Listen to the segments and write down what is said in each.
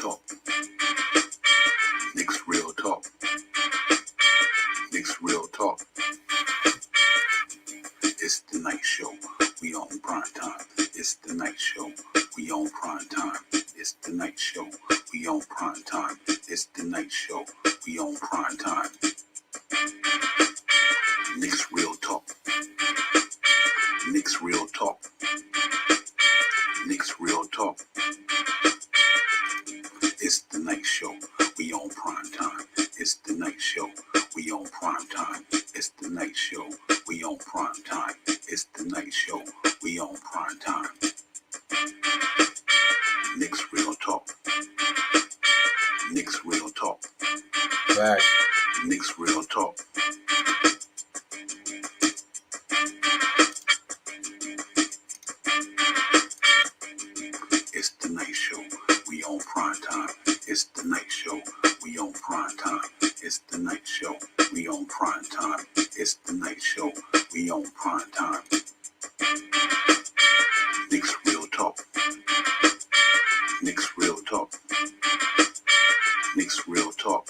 talk. Knicks real talk. Knicks real talk. It's the night show. We on prime time. It's the night show. We on prime time. It's the night show. We on prime time. It's the night show. We on prime time. Knicks real talk. Knicks real talk. Knicks real talk. It's the night show. We on prime time. It's the night show. We on prime time. It's the night show. We on prime time. It's the night show. We on prime time. Knicks real talk. Knicks real talk. Right. Knicks real talk. It's the night show. We on prime time. It's the night show. We on prime time. It's the night show. We on prime time. It's the night show. We on prime time. Knicks real talk. Knicks real talk. Knicks real talk.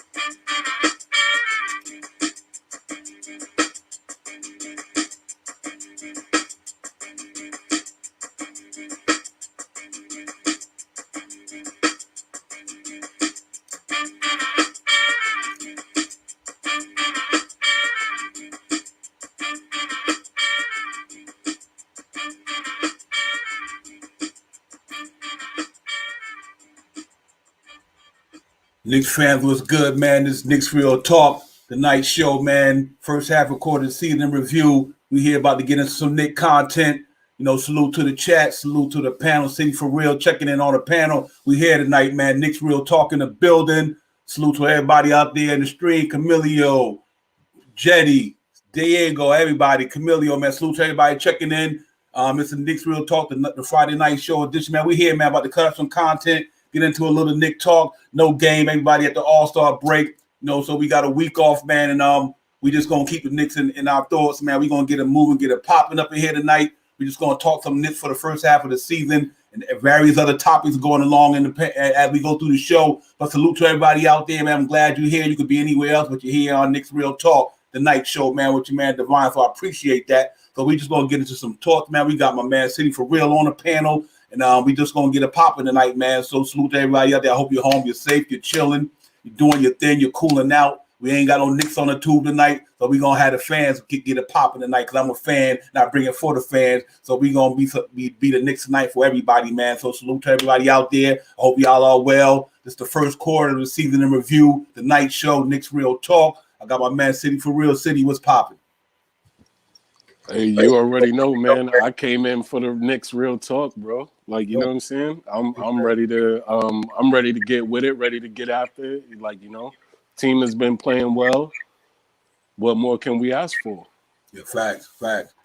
Knicks fans, what's good, man? This is Knicks Real Talk, the night show, man. First half recorded season in review. We here about to get into some Knicks content. You know, salute to the chat, salute to the panel. City for Real, checking in on the panel. We here tonight, man. Knicks Real Talk in the building. Salute to everybody out there in the stream. Camilio, Jetty, Diego, everybody. Camilio, man. Salute to everybody checking in. It's the Knicks Real Talk, the Friday night show edition, man. We here, man, about to cut up some content. Get into a little Knick talk. No game. Everybody at the All-Star break. You know, so we got a week off, man. And we just going to keep the Knicks in our thoughts, man. We're going to get it moving, get it popping up in here tonight. We're just going to talk some Knicks for the first half of the season and various other topics going along as we go through the show. But salute to everybody out there, man. I'm glad you're here. You could be anywhere else, but you're here on Knicks Real Talk, the night show, man, with your man Divine. So I appreciate that. So we just going to get into some talk, man. We got my man City for Real on the panel. And we just going to get it popping tonight, man. So salute to everybody out there. I hope you're home, you're safe, you're chilling, you're doing your thing, you're cooling out. We ain't got no Knicks on the tube tonight, so we going to have the fans get it popping tonight because I'm a fan, not bringing for the fans. So we going to be the Knicks tonight for everybody, man. So salute to everybody out there. I hope y'all are well. This is the first quarter of the season in review, the night show, Knicks Real Talk. I got my man City for Real. City, what's popping? Hey, you already know, man. I came in for the Knicks Real Talk, bro. Like, you know what I'm saying? I'm ready to get with it, ready to get after it. Like, you know, team has been playing well. What more can we ask for? Yeah, facts.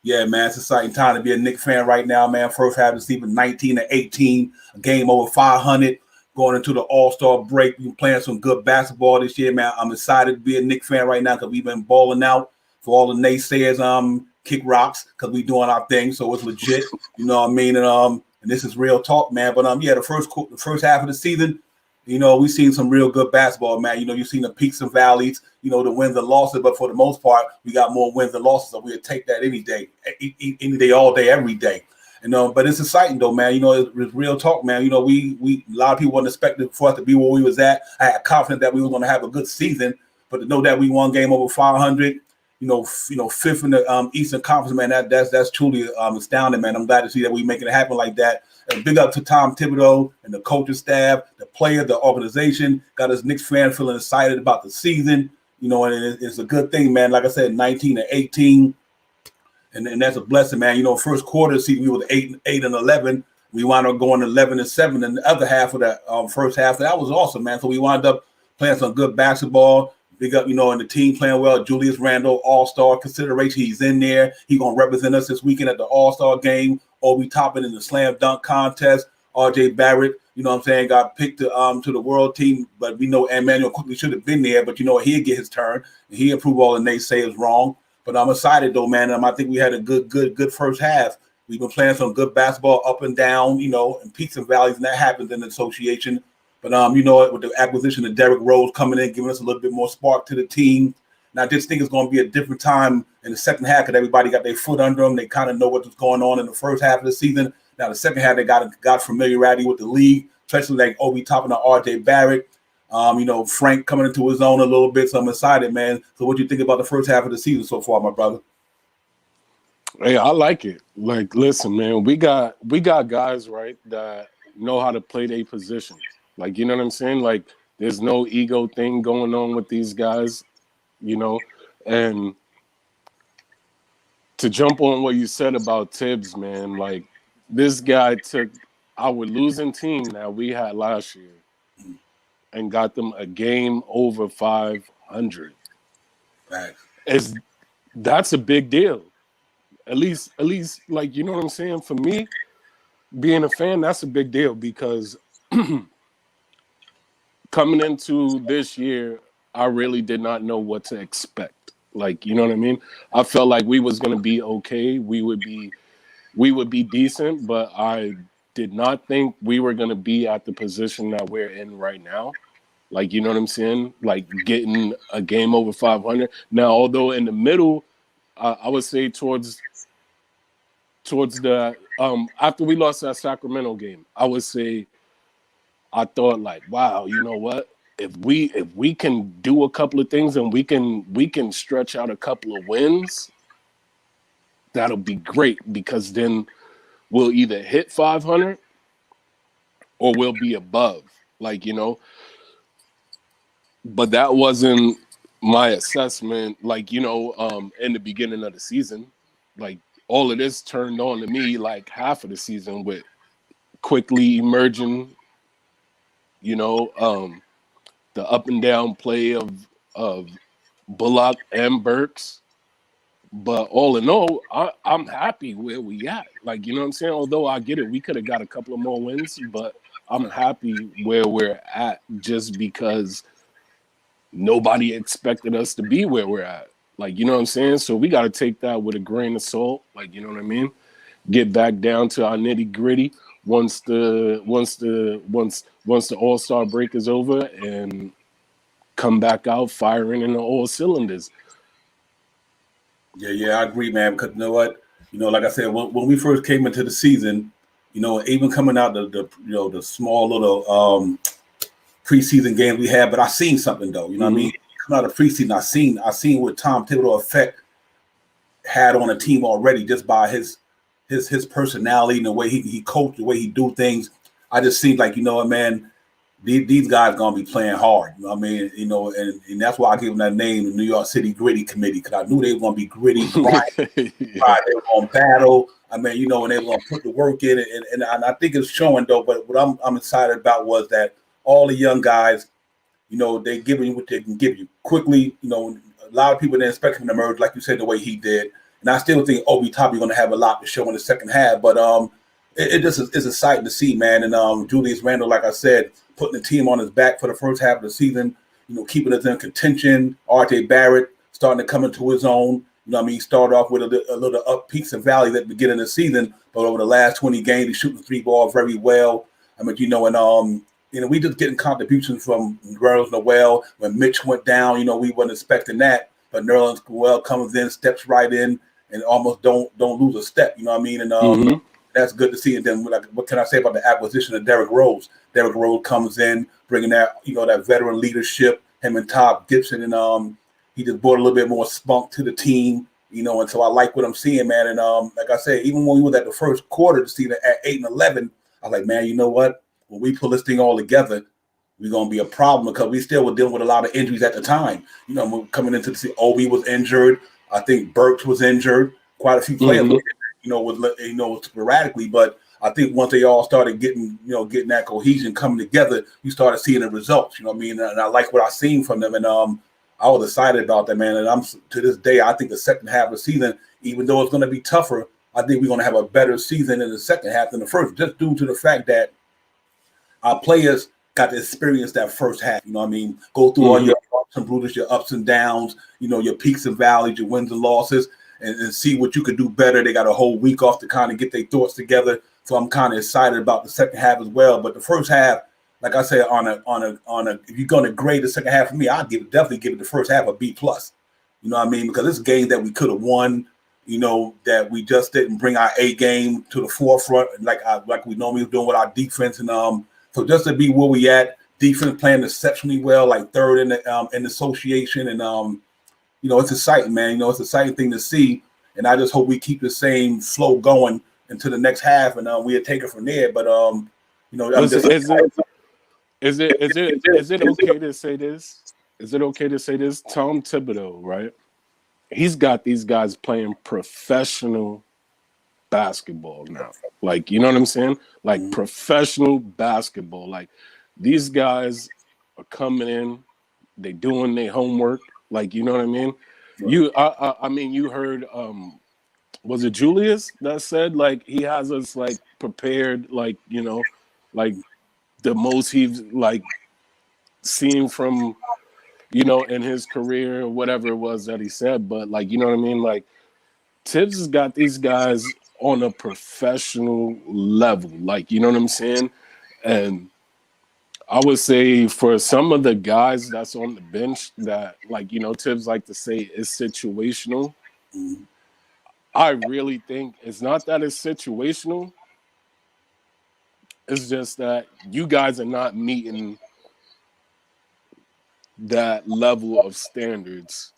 Yeah, man, it's an exciting time to be a Knicks fan right now, man. First half of the season, 19-18, a game over 500, going into the All-Star break. We've been playing some good basketball this year, man. I'm excited to be a Knicks fan right now because we've been balling out. For all the naysayers, kick rocks because we doing our thing, so it's legit. You know what I mean? And this is real talk, man. But yeah, the first half of the season, you know, we've seen some real good basketball, man. You know, you've seen the peaks and valleys, you know, the wins and losses, but for the most part, we got more wins and losses, so we'll take that any day, all day, every day. You know, but it's exciting though, man. You know, it's real talk, man. You know, we a lot of people weren't expecting for us to be where we was at. I had confidence that we were going to have a good season, but to know that we won game over 500. You know, fifth in the Eastern Conference, man. That's truly astounding, man. I'm glad to see that we making it happen like that. And big up to Tom Thibodeau and the coaching staff, the player, the organization. Got us Knicks fan feeling excited about the season. You know, and it's a good thing, man. Like I said, 19-18, and that's a blessing, man. You know, first quarter season we were 8-11. We wound up going 11-7 in the other half of that first half. That was awesome, man. So we wound up playing some good basketball. Big up, you know, and the team playing well. Julius Randle, All-Star consideration. He's in there. He's going to represent us this weekend at the All-Star game. Obi Toppin in the slam dunk contest. RJ Barrett, you know what I'm saying, got picked to the world team. But we know Emmanuel quickly should have been there. But, you know, he'll get his turn. He improved all the naysayers wrong. But I'm excited, though, man. I think we had a good first half. We've been playing some good basketball up and down, you know, and peaks and valleys. And that happens in the association. But you know what, with the acquisition of Derrick Rose coming in, giving us a little bit more spark to the team. And I just think it's going to be a different time in the second half because everybody got their foot under them. They kind of know what was going on in the first half of the season. Now the second half, they got familiarity with the league, especially like Obi Toppin and RJ Barrett. You know, Frank coming into his own a little bit. So I'm excited, man. So what do you think about the first half of the season so far, my brother? Hey, I like it. Like, listen, man, we got guys, right, that know how to play their position. Like, you know what I'm saying? Like, there's no ego thing going on with these guys, you know. And to jump on what you said about Tibbs, man, like, this guy took our losing team that we had last year and got them a game over 500. Right. That's a big deal. At least, like, you know what I'm saying? For me, being a fan, that's a big deal because coming into this year, I really did not know what to expect. Like, you know what I mean? I felt like we was gonna be okay. We would be decent, but I did not think we were gonna be at the position that we're in right now. Like, you know what I'm saying? Like getting a game over 500. Now, although in the middle, I would say towards the after we lost that Sacramento game, I would say I thought like, wow, you know what? If we can do a couple of things and we can stretch out a couple of wins, that'll be great because then we'll either hit 500 or we'll be above. Like, you know, but that wasn't my assessment. Like, you know, in the beginning of the season, like all of this turned on to me like half of the season with quickly emerging, you know, the up and down play of Bullock and Burks. But all in all, I'm happy where we at. Like, you know what I'm saying? Although I get it, we could have got a couple of more wins, but I'm happy where we're at just because nobody expected us to be where we're at. Like, you know what I'm saying? So we got to take that with a grain of salt. Like, you know what I mean? Get back down to our nitty gritty once the All-Star break is over and come back out firing in all cylinders. Yeah, I agree, man. Because you know what, you know, like I said, when we first came into the season, you know, even coming out the small little preseason games we had, but I seen something though. You know what I mean? Coming out of preseason, I seen what Tom Thibodeau effect had on a team already just by his personality and the way he coached, the way he do things. I just seemed like, you know what, man, these guys gonna be playing hard. You know what I mean? You know, and that's why I gave them that name, the New York City Gritty Committee, because I knew they were gonna be gritty, quiet, they were gonna battle. I mean, you know, and they were gonna put the work in, and I think it's showing though. But what I'm excited about was that all the young guys, you know, they giving you what they can give you quickly. You know, a lot of people didn't expect him to emerge like you said the way he did, and I still think Obi Toppin going to have a lot to show in the second half. But it just is exciting to see, man. And Julius Randle, like I said, putting the team on his back for the first half of the season, you know, keeping us in contention. RJ Barrett starting to come into his own. You know what I mean? He started off with a little up peaks and valleys at the beginning of the season, but over the last 20 games, he's shooting three ball very well. I mean, you know, and you know, we just getting contributions from Nerlens Noel. When Mitch went down, you know, we weren't expecting that, but Nerlens Noel comes in, steps right in, and almost don't lose a step. You know what I mean? And that's good to see. And then, what can I say about the acquisition of Derrick Rose? Derrick Rose comes in, bringing that, you know, that veteran leadership. Him and Todd Gibson, and he just brought a little bit more spunk to the team. You know, and so I like what I'm seeing, man. And like I said, even when we were at the first quarter to see that at 8-11, I was like, man, you know what? When we pull this thing all together, we're gonna be a problem because we still were dealing with a lot of injuries at the time. You know, coming into the season, Obi was injured. I think Burks was injured. Quite a few players, you know, sporadically. But I think once they all started getting that cohesion coming together, you started seeing the results. You know what I mean? And I like what I seen from them. And I was excited about that, man. And I'm to this day, I think the second half of the season, even though it's going to be tougher, I think we're going to have a better season in the second half than the first, just due to the fact that our players got to experience that first half. You know what I mean? Go through all your ups and bruises, your ups and downs, you know, your peaks and valleys, your wins and losses, and see what you could do better. They got a whole week off to kind of get their thoughts together. So I'm kind of excited about the second half as well. But the first half, like I said, if you're going to grade the second half for me, I'd definitely give it the first half a B plus. You know what I mean? Because it's a game that we could have won. You know, that we just didn't bring our A game to the forefront like we normally doing with our defense. And so just to be where we at, defense playing exceptionally well, like third in the association, and you know, it's exciting, man. You know, it's an exciting thing to see, and I just hope we keep the same flow going into the next half, and we'll take it from there. But you know, I'm Listen, just is it okay to say this? Is it okay to say this? Tom Thibodeau, right? He's got these guys playing professional basketball now. Like, you know what I'm saying? Like professional basketball. Like these guys are coming in, they doing their homework. Like, you know what I mean? I mean, you heard was it Julius that said like he has us like prepared, like, you know, like the most he's like seen from, you know, in his career or whatever it was that he said. But like, you know what I mean? Like Tibbs has got these guys on a professional level. Like, you know what I'm saying? And I would say for some of the guys that's on the bench that, like, you know, Tibbs like to say is situational. I really think it's not that it's situational. It's just that you guys are not meeting that level of standards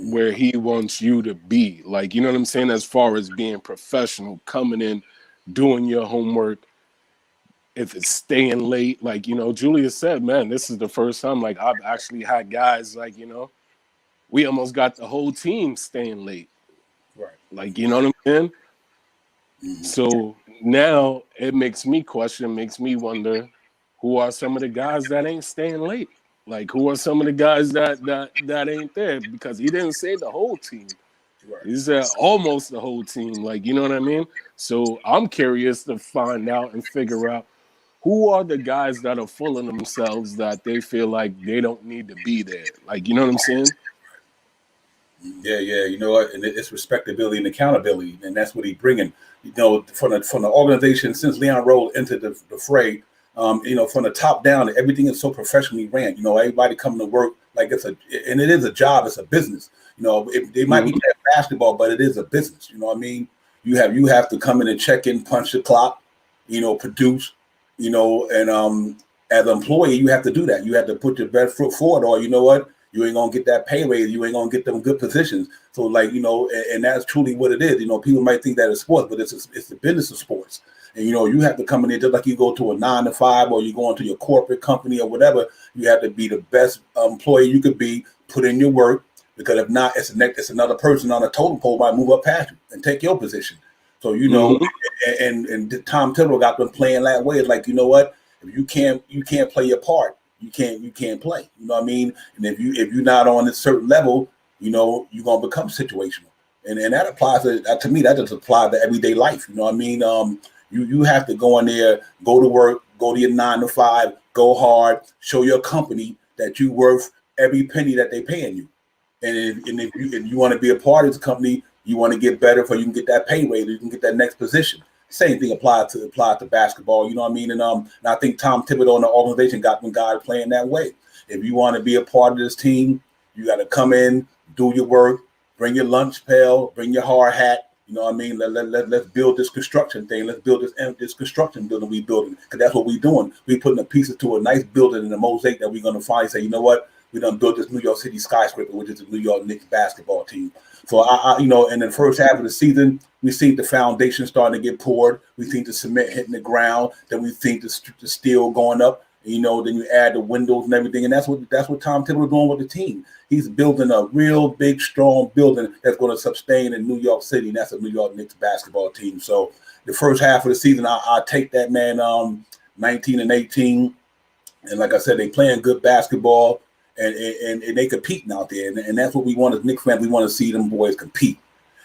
where he wants you to be. Like, you know what I'm saying? As far as being professional, coming in, doing your homework, if it's staying late, like, you know, Julius said, man, this is the first time, like, I've actually had guys, like, you know, we almost got the whole team staying late. right. Like, you know what I'm saying? So now it makes me question, makes me wonder, who are some of the guys that ain't staying late? Like, who are some of the guys that ain't there? Because he didn't say the whole team. Right. He said almost the whole team. Like, you know what I mean? So I'm curious to find out and figure out who are the guys that are full of themselves that they feel like they don't need to be there. Like, you know what I'm saying? Yeah, you know what? And it's respectability and accountability, and that's what he's bringing. You know, from the organization since Leon Rose entered the fray. You know, from the top down, everything is so professionally ran. You know, everybody coming to work like and it is a job, it's a business. You know, they might be playing basketball, but it is a business. You know what I mean? You have to come in and check in, punch the clock, you know, produce, you know, and as an employee, you have to do that. You have to put your best foot forward, or you know what? You ain't gonna get that pay raise. You ain't gonna get them good positions. So, like, you know, and that's truly what it is. You know, people might think that it's sports, but it's the business of sports. And you know, you have to come in there just like you go to a 9 to 5, or you go into your corporate company or whatever. You have to be the best employee you could be. Put in your work, because if not, it's another person on a totem pole might move up past you and take your position. So you know, and Tom Thibodeau got them playing that way. It's like, you know what? If you can't play your part, you can't play. You know what I mean? And if you're not on a certain level, you know, you're gonna become situational. And that applies to me. That just applies to everyday life. You know what I mean? You have to go in there, go to work, go to your 9 to 5, go hard, show your company that you worth every penny that they paying you. And if you want to be a part of this company, you want to get better, so you can get that pay raise, you can get that next position. Same thing applied to basketball. You know what I mean? And I think Tom Thibodeau and the organization got them guys playing that way. If you want to be a part of this team, you got to come in, do your work, bring your lunch pail, bring your hard hat. You know what I mean? Let's build this construction thing. Let's build this construction building we building, because that's what we're doing. We putting the pieces to a nice building in a mosaic that we're going to finally say, you know what? We done built this New York City skyscraper, which is the New York Knicks basketball team. So I you know, in the first half of the season, we see the foundation starting to get poured. We think the cement hitting the ground. Then we think the steel going up. You know, then you add the windows and everything, and that's what Tom Thibodeau is doing with the team. He's building a real big, strong building that's going to sustain in New York City, and that's a New York Knicks basketball team. So the first half of the season, I take that, man, 19 and 18, and like I said, they playing good basketball. And they competing out there, and that's what we want as Knicks fans. We want to see them boys compete.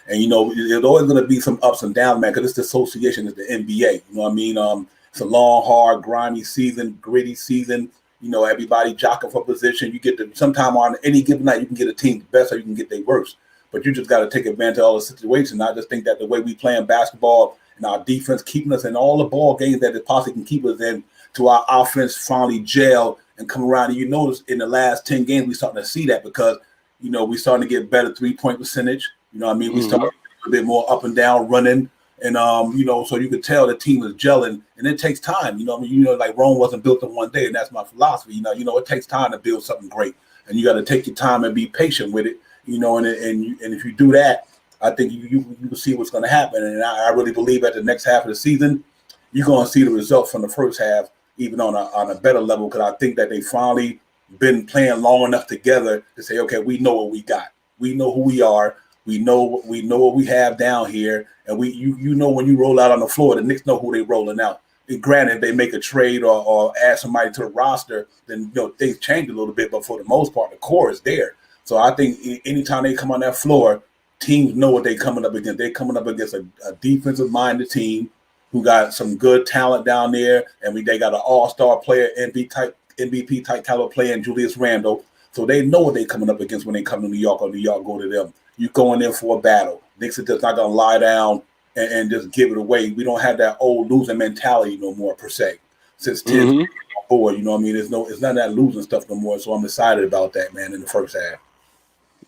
And you know, there's always going to be some ups and downs, man, because it's the association, it's the NBA. You know what I mean? It's a long, hard, grimy season, gritty season. You know, everybody jockeying for position. You get to sometime on any given night, you can get a team best or you can get their worst. But you just got to take advantage of all the situations. I just think that the way we playing basketball and our defense keeping us in all the ball games that it possibly can keep us in, to our offense finally gel and come around. And you notice in the last 10 games, we're starting to see that because, we're starting to get better 3-point percentage. You know what I mean? We start a bit more up and down running. And, so you could tell the team is gelling, and it takes time. Like Rome wasn't built in one day, and that's my philosophy. It takes time to build something great, and you got to take your time and be patient with it. And if you do that, I think you can see what's going to happen. And I really believe at the next half of the season, you're going to see the results from the first half, even on a better level, because I think that they finally been playing long enough together to say, okay, we know what we got. We know who we are. We know what we have down here, and when you roll out on the floor, the Knicks know who they're rolling out. And granted, they make a trade or add somebody to the roster, then things change a little bit. But for the most part, the core is there. So I think anytime they come on that floor, teams know what they're coming up against. They're coming up against a defensive-minded team who got some good talent down there, and they got an all-star player, MVP type caliber player in Julius Randle. So they know what they're coming up against when they come to New York, or New York go to them. You going in for a battle. Knicks are just not going to lie down and just give it away. We don't have that old losing mentality no more, per se. Since 10 forward, it's none of that losing stuff no more. So I'm excited about that, man, in the first half.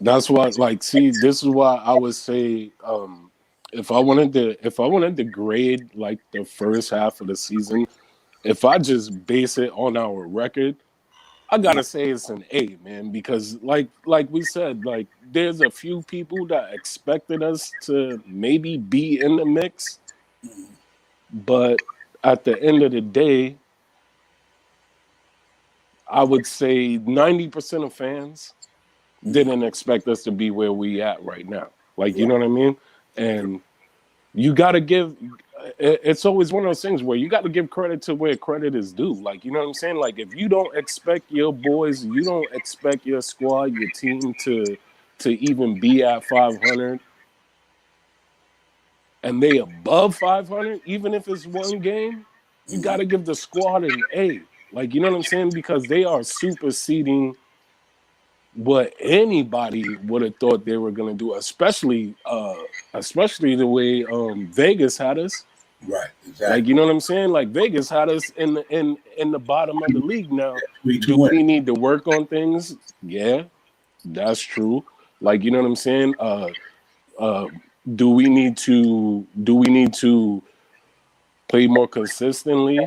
That's why, this is why I would say, if I wanted to grade like the first half of the season, if I just base it on our record, I gotta say it's an A, man, because like we said, like there's a few people that expected us to maybe be in the mix, but at the end of the day, I would say 90% of fans didn't expect us to be where we at right now. Like, you know what I mean? And you got to give, it's always one of those things where you got to give credit to where credit is due. Like, you know what I'm saying? Like, if you don't expect your boys, you don't expect your squad, your team to even be at 500, and they above 500, even if it's one game, you got to give the squad an A. Like, you know what I'm saying? Because they are superseding what anybody would have thought they were going to do, especially the way Vegas had us. Right, exactly. Like, you know what I'm saying? Like, Vegas had us in the bottom of the league now. Do we need to work on things? Yeah, that's true. Like, you know what I'm saying? Do we need to play more consistently?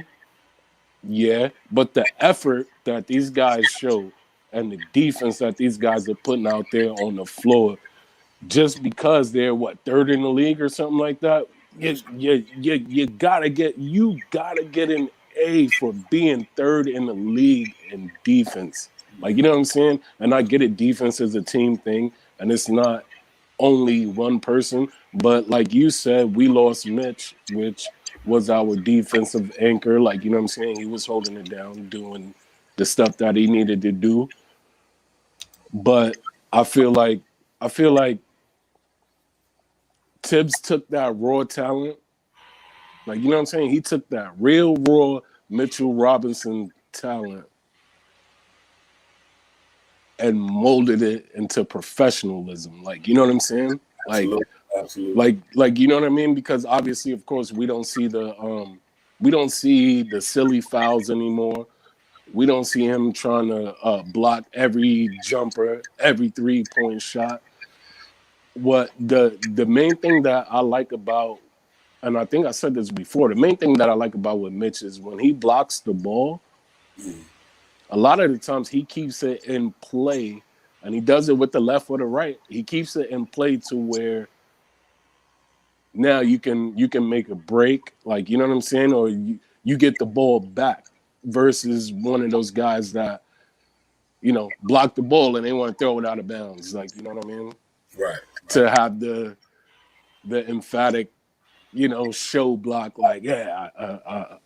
Yeah, but the effort that these guys show and the defense that these guys are putting out there on the floor, just because they're third in the league or something like that, you gotta get an A for being third in the league in defense. Like, you know what I'm saying? And I get it, defense is a team thing, and it's not only one person. But like you said, we lost Mitch, which was our defensive anchor. Like, you know what I'm saying? He was holding it down, doing the stuff that he needed to do. But I feel like Tibbs took that raw talent. Like, you know what I'm saying? He took that real raw Mitchell Robinson talent and molded it into professionalism. Like, you know what I'm saying? Like, Absolutely. Like, you know what I mean? Because obviously, of course, we don't see the silly fouls anymore. We don't see him trying to block every jumper, every 3-point shot. What the main thing that I like about, and I think I said this before, the main thing that I like about with Mitch is when he blocks the ball, a lot of the times he keeps it in play, and he does it with the left or the right. He keeps it in play to where now you can make a break, like, you know what I'm saying, or you get the ball back versus one of those guys that, you know, block the ball and they want to throw it out of bounds, like, you know what I mean? Right. To have the emphatic, you know, show block, like, yeah,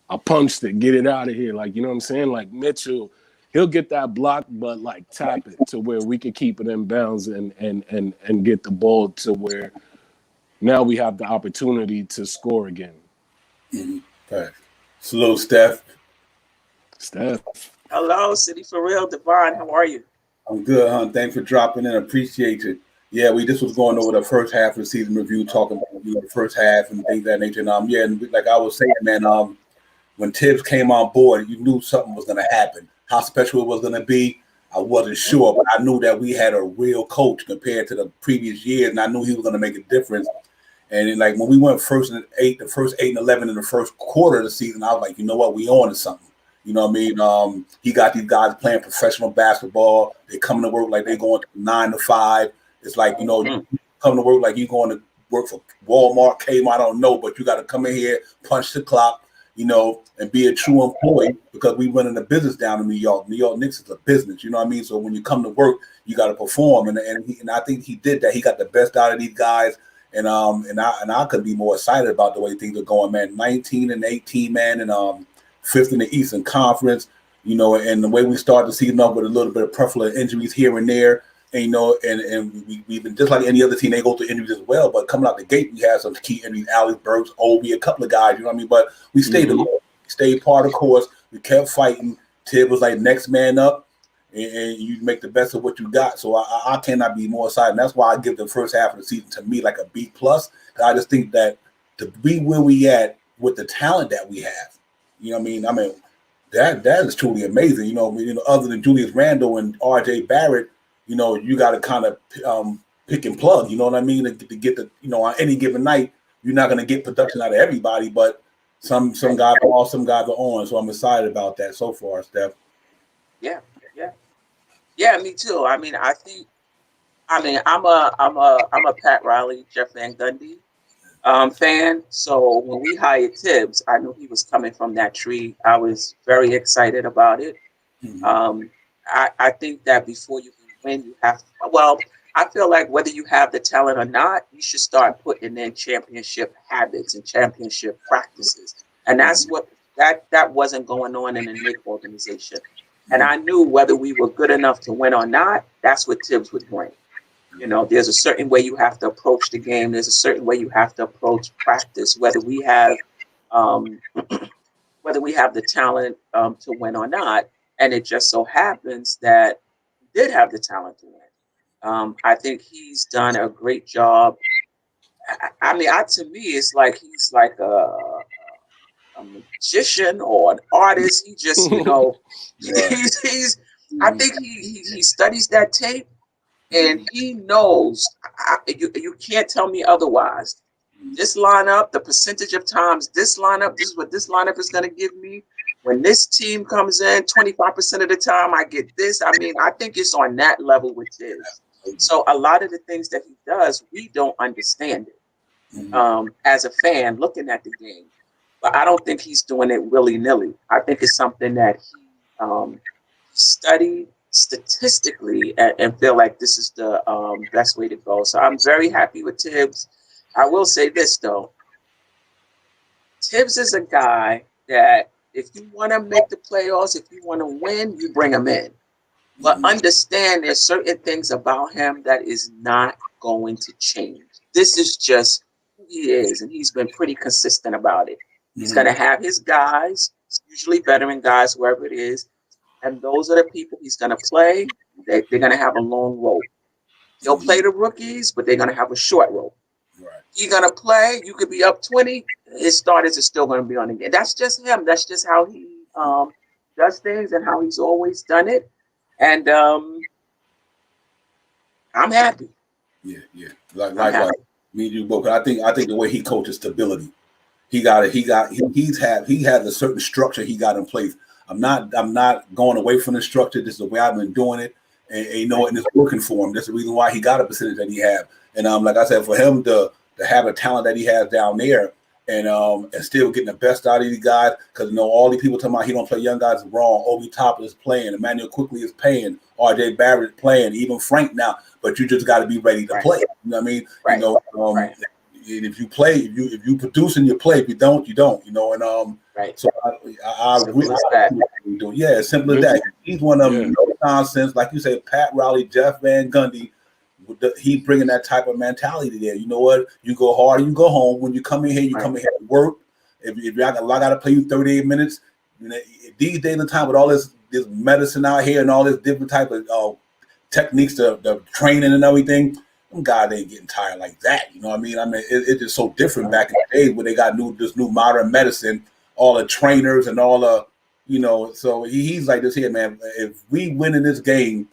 I punched it, get it out of here, like, you know what I'm saying? Like Mitchell, he'll get that block, but like tap it to where we can keep it in bounds and get the ball to where now we have the opportunity to score again. Right. Salute, Steph. Hello, City for Real. Devon, how are you? I'm good, hon. Thanks for dropping in. Appreciate it. Yeah, we just was going over the first half of the season review, talking about the first half and things of that nature. And and like I was saying, man, when Tibbs came on board, you knew something was going to happen. How special it was going to be, I wasn't sure, but I knew that we had a real coach compared to the previous years, and I knew he was going to make a difference. And then, like when we went the first 8-11 in the first quarter of the season, I was like, you know what, we on to something. You know what I mean? He got these guys playing professional basketball. They coming to work like they're going 9 to 5. It's like, you come to work like you're going to work for Walmart, Kmart, I don't know, but you got to come in here, punch the clock, and be a true employee, because we running a business down in New York. New York Knicks is a business, you know what I mean? So when you come to work, you got to perform, and I think he did that. He got the best out of these guys, and I could be more excited about the way things are going, man. 19-18, man, and fifth in the Eastern Conference, and the way we started the season off with a little bit of prevalent injuries here and there. And, we've been just like any other team, they go through injuries as well. But coming out the gate, we had some key injuries: Alex Burks, Obi, a couple of guys. You know what I mean? But we stayed stayed part of the course. We kept fighting. Tibb was like next man up, and you make the best of what you got. So I cannot be more excited. And that's why I give the first half of the season to me like a B plus. I just think that to be where we at with the talent that we have, you know what I mean? I mean that is truly amazing. Other than Julius Randle and R.J. Barrett. You got to kind of pick and plug, you know what I mean? To get the, on any given night, you're not going to get production out of everybody, but some guys are off, some guys are on. So I'm excited about that so far, Steph. Yeah, me too. I mean, I'm a Pat Riley, Jeff Van Gundy fan. So when we hired Tibbs, I knew he was coming from that tree. I was very excited about it. Mm-hmm. I think that before you when you have I feel like whether you have the talent or not, you should start putting in championship habits and championship practices. And that's what that wasn't going on in the Knicks organization. And I knew whether we were good enough to win or not, that's what Tibbs would bring. There's a certain way you have to approach the game. There's a certain way you have to approach practice, whether we have the talent to win or not. And it just so happens that did have the talent to win. I think he's done a great job. To me, it's like he's like a magician or an artist. He just, he's. I think he studies that tape, and he knows. You can't tell me otherwise. This lineup, the percentage of times this lineup, this is what this lineup is going to give me. When this team comes in, 25% of the time I get this. I think it's on that level with Tibbs. So a lot of the things that he does, we don't understand it as a fan looking at the game. But I don't think he's doing it willy-nilly. I think it's something that he studied statistically and feel like this is the best way to go. So I'm very happy with Tibbs. I will say this, though. Tibbs is a guy that if you want to make the playoffs, if you want to win, you bring him in. But understand there's certain things about him that is not going to change. This is just who he is, and he's been pretty consistent about it. He's going to have his guys, usually veteran guys, whoever it is, and those are the people he's going to play. They're going to have a long rope. He'll play the rookies, but they're going to have a short rope. Right. You're going to play, you could be up 20, his starters are still going to be on the game. That's just him. That's just how he does things and how he's always done it. And I'm happy. Yeah. Likewise, me and you both. I think the way he coaches stability, he has a certain structure he got in place. I'm not going away from the structure. This is the way I've been doing it, and and it's working for him. That's the reason why he got a percentage that he have. And like I said, for him to have the talent that he has down there, and still getting the best out of these guys, because all these people talking about he don't play young guys is wrong. Obi Toppin is playing, Emmanuel Quickly is playing, R.J. Barrett is playing, even Frank now. But you just got to be ready to play. You know what I mean? Right. And if you play, if you produce and you play, if you don't, you don't. Right. So I really do. Yeah, as simple as that. He's one of them. No nonsense, like you said, Pat Riley, Jeff Van Gundy. He bringing that type of mentality there. You know what? You go hard, you go home. When you come in here, you come in here to work. If I got to play you 38 minutes, these days and time with all this medicine out here and all this different type of techniques, the training and everything, them guys ain't getting tired like that. You know what I mean? It's just so different back in the day when they got this new modern medicine. all the trainers and all the, so he's like this here, man. If we win in this game,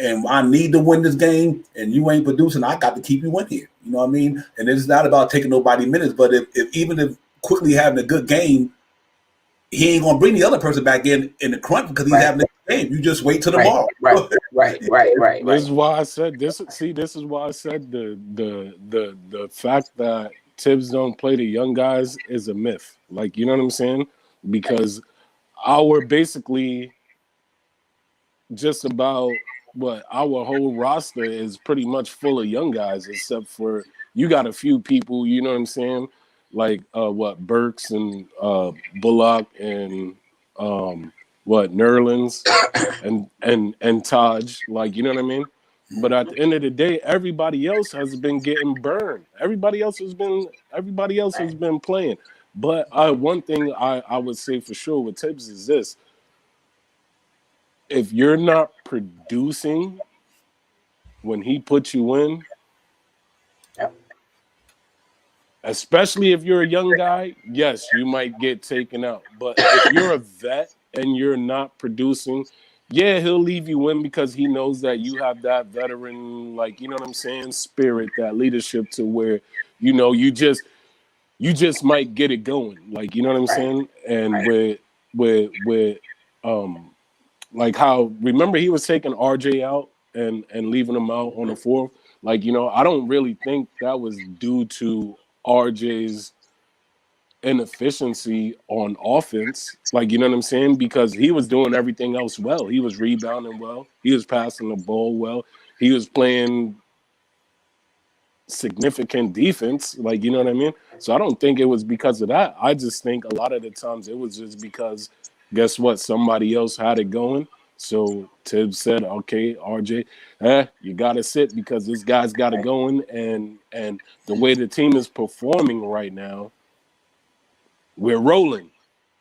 and I need to win this game, and you ain't producing, I got to keep you in here. You know what I mean? And it's not about taking nobody minutes, but if quickly having a good game, he ain't gonna bring the other person back in the crunch because he's having a good game. You just wait till tomorrow. Right. This is why I said this. See, this is why I said the fact that Tibbs don't play the young guys is a myth. Like, you know what I'm saying? Because our basically just about our whole roster is pretty much full of young guys, except for you got a few people, you know what I'm saying? Like Burks and Bullock and Nerlens and Taj, like, you know what I mean? But at the end of the day, everybody else has been getting burned. Everybody else has been playing. But one thing I would say for sure with Tibbs is this: if you're not producing when he puts you in, especially if you're a young guy, yes, you might get taken out. But if you're a vet and you're not producing, yeah, he'll leave you in because he knows that you have that veteran, like, you know what I'm saying, spirit, that leadership to where, you just might get it going. Like, you know what I'm saying? And with like how, remember he was taking RJ out and leaving him out on the fourth. Like, I don't really think that was due to RJ's inefficiency on offense. Like, you know what I'm saying? Because he was doing everything else well. He was rebounding well. He was passing the ball well. He was playing significant defense. Like, you know what I mean? So I don't think it was because of that. I just think a lot of the times it was just because, guess what? Somebody else had it going. So Tibbs said, okay, RJ, you got to sit because this guy's got it going. And the way the team is performing right now, we're rolling.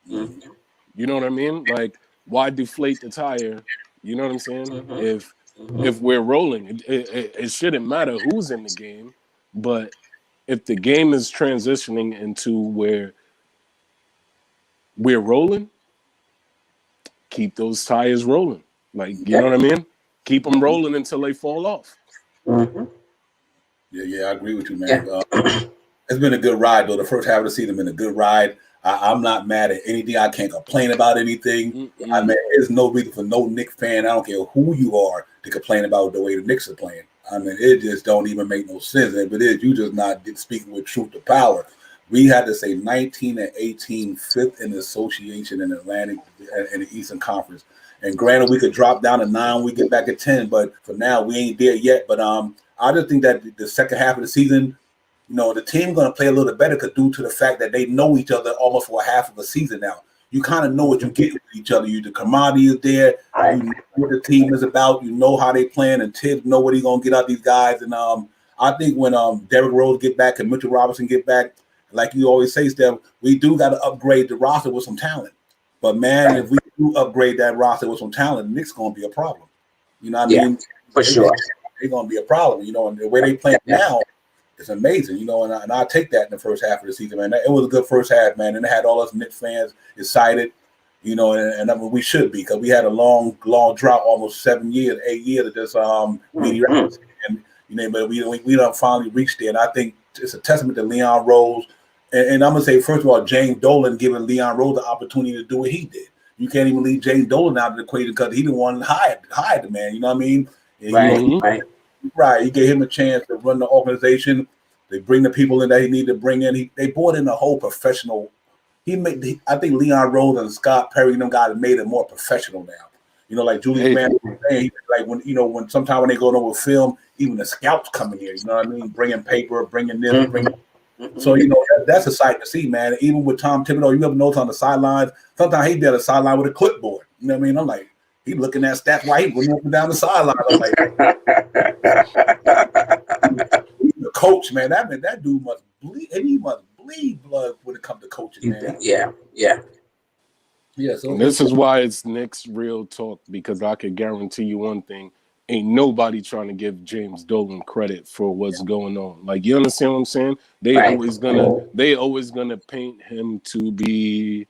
Mm-hmm. You know what I mean? Like, why deflate the tire? You know what I'm saying? Mm-hmm. If we're rolling, it shouldn't matter who's in the game. But if the game is transitioning into where we're rolling, keep those tires rolling. Like, you know what I mean? Keep them rolling until they fall off. Mm-hmm. Yeah, I agree with you, man. It's been a good ride, though. The first half of the season has been a good ride. I'm not mad at anything. I can't complain about anything. I mean, there's no reason for no Knicks fan, I don't care who you are, to complain about the way the Knicks are playing. I mean, it just don't even make no sense. If it is, you just not speaking with truth to power. We had to say 19-18, fifth in the association in Atlantic in the Eastern Conference. And granted, we could drop down to 9, we get back at 10, but for now, we ain't there yet. But I just think that the second half of the season, the team going to play a little bit better because due to the fact that they know each other almost for half of a season now. You kind of know what you get with each other. The commodity is there. You know what the team is about. You know how they playing, and Tibbs know what he's going to get out of these guys. And I think when Derrick Rose get back and Mitchell Robinson get back, like you always say, Steph, we do got to upgrade the roster with some talent. But, man, if we do upgrade that roster with some talent, the Knicks going to be a problem. You know what I mean? For sure. They're going to be a problem, and the way they play now, it's amazing, and I take that in the first half of the season, man. It was a good first half, man, and it had all us Knicks fans excited, and I mean, we should be because we had a long drought, almost 8 years of this mediocrity, and but we done finally reached there, and I think it's a testament to Leon Rose, and I'm gonna say first of all, James Dolan giving Leon Rose the opportunity to do what he did. You can't even leave James Dolan out of the equation because he didn't want to hire the man. You know what I mean? Right. Right, he gave him a chance to run the organization. They bring the people in that he needed to bring in. They brought in a whole professional. I think Leon Rose and Scott Perry, guys made it more professional now. Like Julius Randle was saying, like when sometimes when they go over film, even the scouts come in here. You know what I mean? Bringing paper, bringing this, bringing. So that's a sight to see, man. Even with Tom Thibodeau, you ever notice on the sidelines? Sometimes he'd be on the sideline with a clipboard. You know what I mean? I'm like. He's looking at stats while he's running up and down the sideline. I'm like, he's a coach, man. That dude must bleed, and he must bleed blood when it comes to coaching, man. Yeah. So this is why it's Knicks real talk, because I could guarantee you one thing: ain't nobody trying to give James Dolan credit for what's going on. Like, you understand what I'm saying? They Right. always gonna paint him to be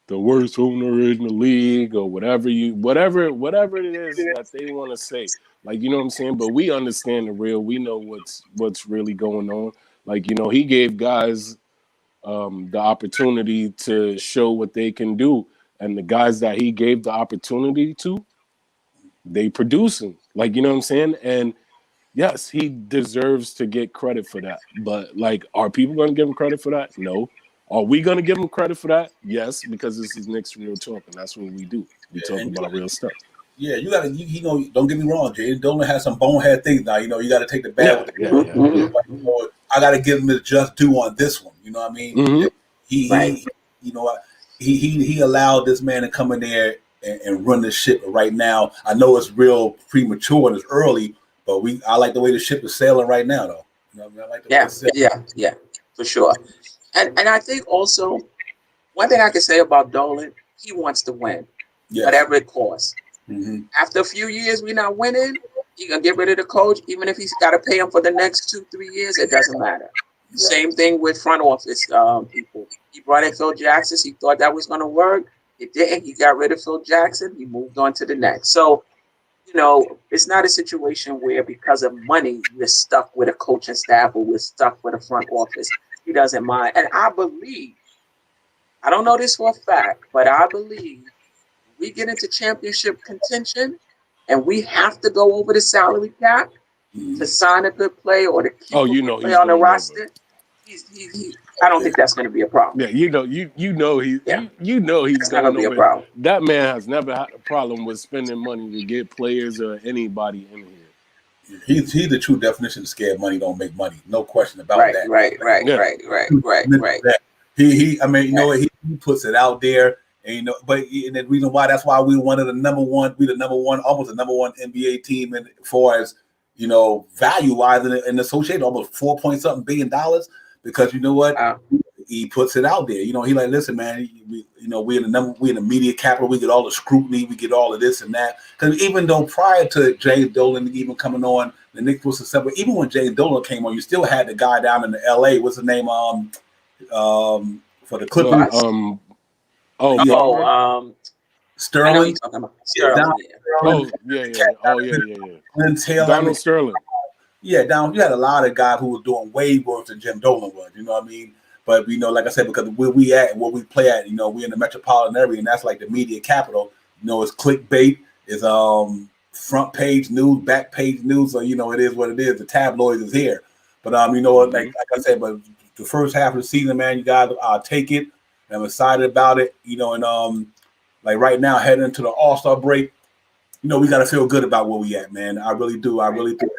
the worst owner in the league or whatever it is that they want to say. Like, you know what I'm saying? But we understand the real. We know what's really going on. Like, you know, he gave guys the opportunity to show what they can do, and the guys that he gave the opportunity to, they producing. Like, you know what I'm saying? And yes, he deserves to get credit for that. But like, are people going to give him credit for that? No. Are we going to give him credit for that? Yes, because this is Knicks Real Talk, and that's what we do. We talk And about real stuff. yeah, you gotta, you know, don't get me wrong, Jay. Dolan has some bonehead things now. You know, you got to take the bad with the Yeah. Mhm. but, you know, I got to give him his just due on this one. You know what I mean? Mm-hmm. Right. You know what? He allowed this man to come in there and run the ship. But right now, I know it's real premature and it's early, but I like the way the ship is sailing right now, though. You know what I mean? I like the way Yeah. it's sailing. Yeah. For sure. And I think also one thing I can say about Dolan, he wants to win, Yes. whatever it costs. Mm-hmm. After a few years, we're not winning. He gonna get rid of the coach, even if he's got to pay him for the next 2-3 years. It doesn't matter. Right. Same thing with front office people. He brought in Phil Jackson. He thought that was gonna work. It didn't. He got rid of Phil Jackson. He moved on to the next. So you know, it's not a situation where because of money we're stuck with a coaching staff or we're stuck with a front office. He doesn't mind, and I believe. I don't know this for a fact, but I believe we get into championship contention and we have to go over the salary cap Mm-hmm. to sign a good player or to keep Oh, a you good know player he's on the going roster. over. I don't think that's going to be a problem. Yeah, you know Yeah, you know he's that's not going going to be a over. problem. That man has never had a problem with spending money to get players or anybody in here. He's the true definition of scared money don't make money. No question about Right, that. Yeah. I mean, you know, he puts it out there, and you know, and the reason why that's why we wanted almost the number one NBA team, and as far as you know, value wise, and associated almost $4 billion because you know what. He puts it out there. You know, he like, listen, man. We in the media capital. We get all the scrutiny. We get all of this and that. Because even though prior to James Dolan even coming on, the Knicks was successful. Even when James Dolan came on, you still had the guy down in the L.A. What's his name? For the Clippers. Barbara? I know you're Sterling. talking about Sterling. Yeah. Glenn Taylor. Donald Sterling. Yeah, you had a lot of guys who were doing way worse than Jim Dolan was. You know what I mean? But you know, like I said, because where we at and where we play at, you know, we in the metropolitan area, and that's like the media capital. You know, it's clickbait, it's front page news, back page news. So you know, it is what it is. The tabloids is here. But you know, like I said, but the first half of the season, man, you guys take it. I'm excited about it. You know, and like right now, heading into the All-Star break. You know, we got to feel good about where we at, man. I really do. I really think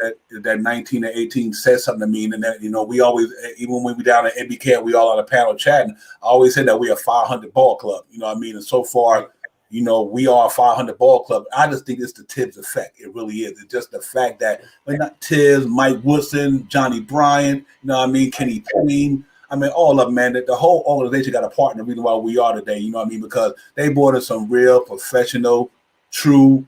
that 19 and 18 says something to me. And that, you know, we always, even when we down at NBK, we all on a panel chatting, I always said that we are a 500 ball club. You know what I mean? And so far, you know, we are a 500 ball club. I just think it's the Tibbs effect. It really is. It's just the fact that we're not Tibbs, Mike Woodson, Johnny Bryant, you know what I mean, Kenny Payne. I mean, all of them, man. The whole organization got a part in the reason why we are today. You know what I mean? Because they brought in some real professional, true,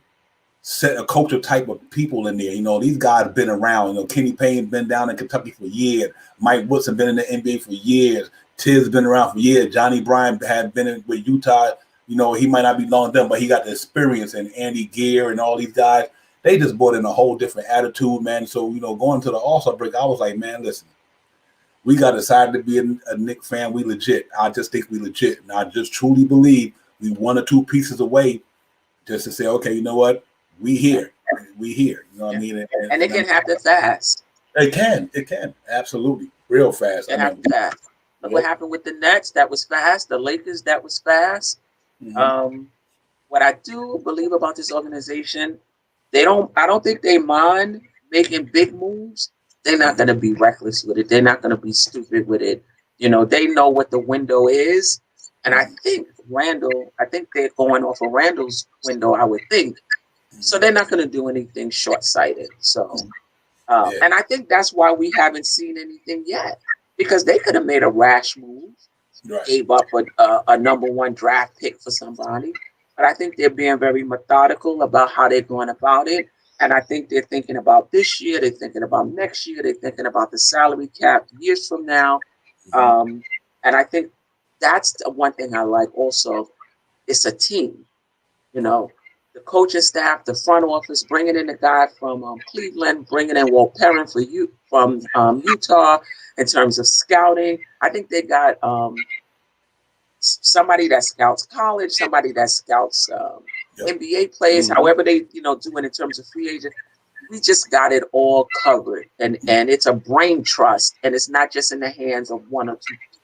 set a culture type of people in there. You know, these guys have been around. You know, Kenny Payne's been down in Kentucky for years. Mike Woodson been in the NBA for years. Tibbs been around for years. Johnny Bryant had been with Utah. You know, he might not be long done, but he got the experience. And Andy Gear and all these guys, they just brought in a whole different attitude, man. So, you know, going to the All-Star break, I was like, man, listen, we got decided to be a Knicks fan. We legit. I just think we legit. And I just truly believe we 1 or 2 pieces away just to say, okay, you know what? We here. You know what I mean? And it can happen fast. It can. Absolutely. Real fast. It happened fast. Look what happened with the Nets. That was fast. The Lakers, that was fast. Mm-hmm. What I do believe about this organization, I don't think they mind making big moves. They're not going to be reckless with it. They're not going to be stupid with it. You know, they know what the window is. And I think they're going off of Randall's window, I would think. So they're not going to do anything short-sighted. So, and I think that's why we haven't seen anything yet, because they could have made a rash move, gave up a number 1 draft pick for somebody. But I think they're being very methodical about how they're going about it. And I think they're thinking about this year, they're thinking about next year, they're thinking about the salary cap years from now. And I think that's the one thing I like also. It's a team, you know, the coaching staff, the front office, bringing in the guy from Cleveland, bringing in Walt Perrin from Utah in terms of scouting. I think they got somebody that scouts college, somebody that scouts NBA players, however they do it in terms of free agent. We just got it all covered, and it's a brain trust, and it's not just in the hands of one or two people.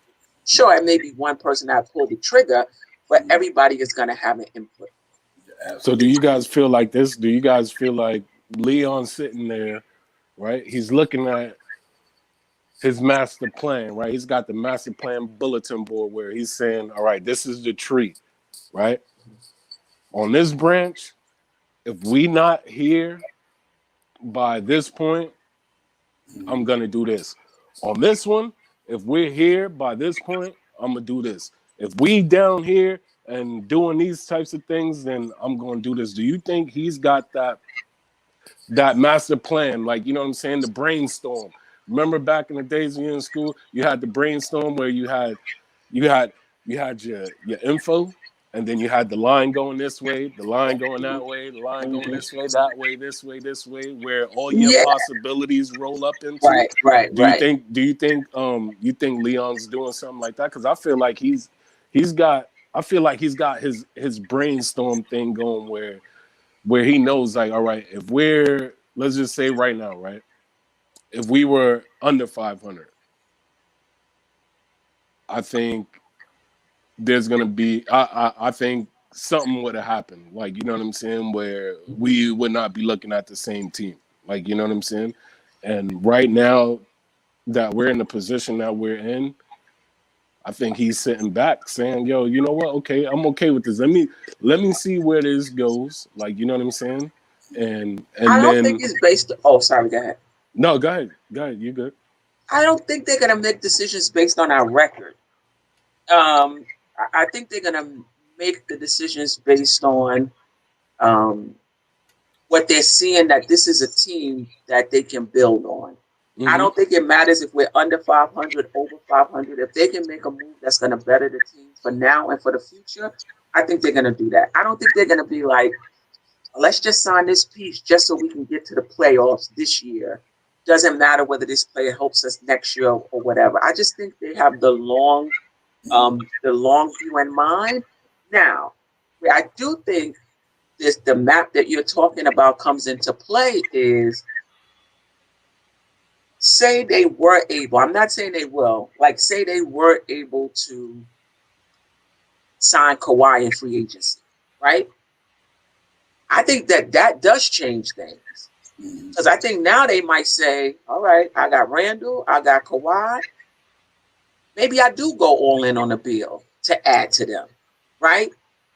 Sure, it may be one person that pulled the trigger, but everybody is going to have an input. So do you guys feel like this? Do you guys feel like Leon's sitting there, right? He's looking at his master plan, right? He's got the master plan bulletin board where he's saying, all right, this is the tree, right? On this branch, if we not here by this point, I'm going to do this. On this one, if we're here by this point, I'm going to do this. If we down here and doing these types of things, then I'm going to do this. Do you think he's got that master plan? Like, you know what I'm saying? The brainstorm. Remember back in the days when you were in school, you had the brainstorm where you had your info, and then you had the line going this way, the line going that way, the line going this way, that way, this way, where all your possibilities roll up into. Right. Do you think Leon's doing something like that? Because I feel like he's got his brainstorm thing going where he knows, like, all right, if let's just say right now, right, if we were under 500, I think there's gonna be I think something would have happened, like, you know what I'm saying, where we would not be looking at the same team, like, you know what I'm saying. And right now that we're in the position that we're in, I think he's sitting back saying, yo, you know what, okay, I'm okay with this. Let me see where this goes, like, you know what I'm saying. And I don't think it's based. Oh, sorry, go ahead. No, go ahead, you good. I don't think they're gonna make decisions based on our record. I think they're gonna make the decisions based on what they're seeing, that this is a team that they can build on. I don't think it matters if we're under 500, over 500. If they can make a move that's going to better the team for now and for the future, I think they're going to do that. I don't think they're going to be like, let's just sign this piece just so we can get to the playoffs this year. Doesn't matter whether this player helps us next year or whatever. I just think they have the long view in mind. Now, where I do think the map that you're talking about comes into play is, say they were able, I'm not saying they will, like, say they were able to sign Kawhi in free agency, right? I think that does change things. Because I think now they might say, all right, I got Randall, I got Kawhi. Maybe I do go all in on a bill to add to them, right?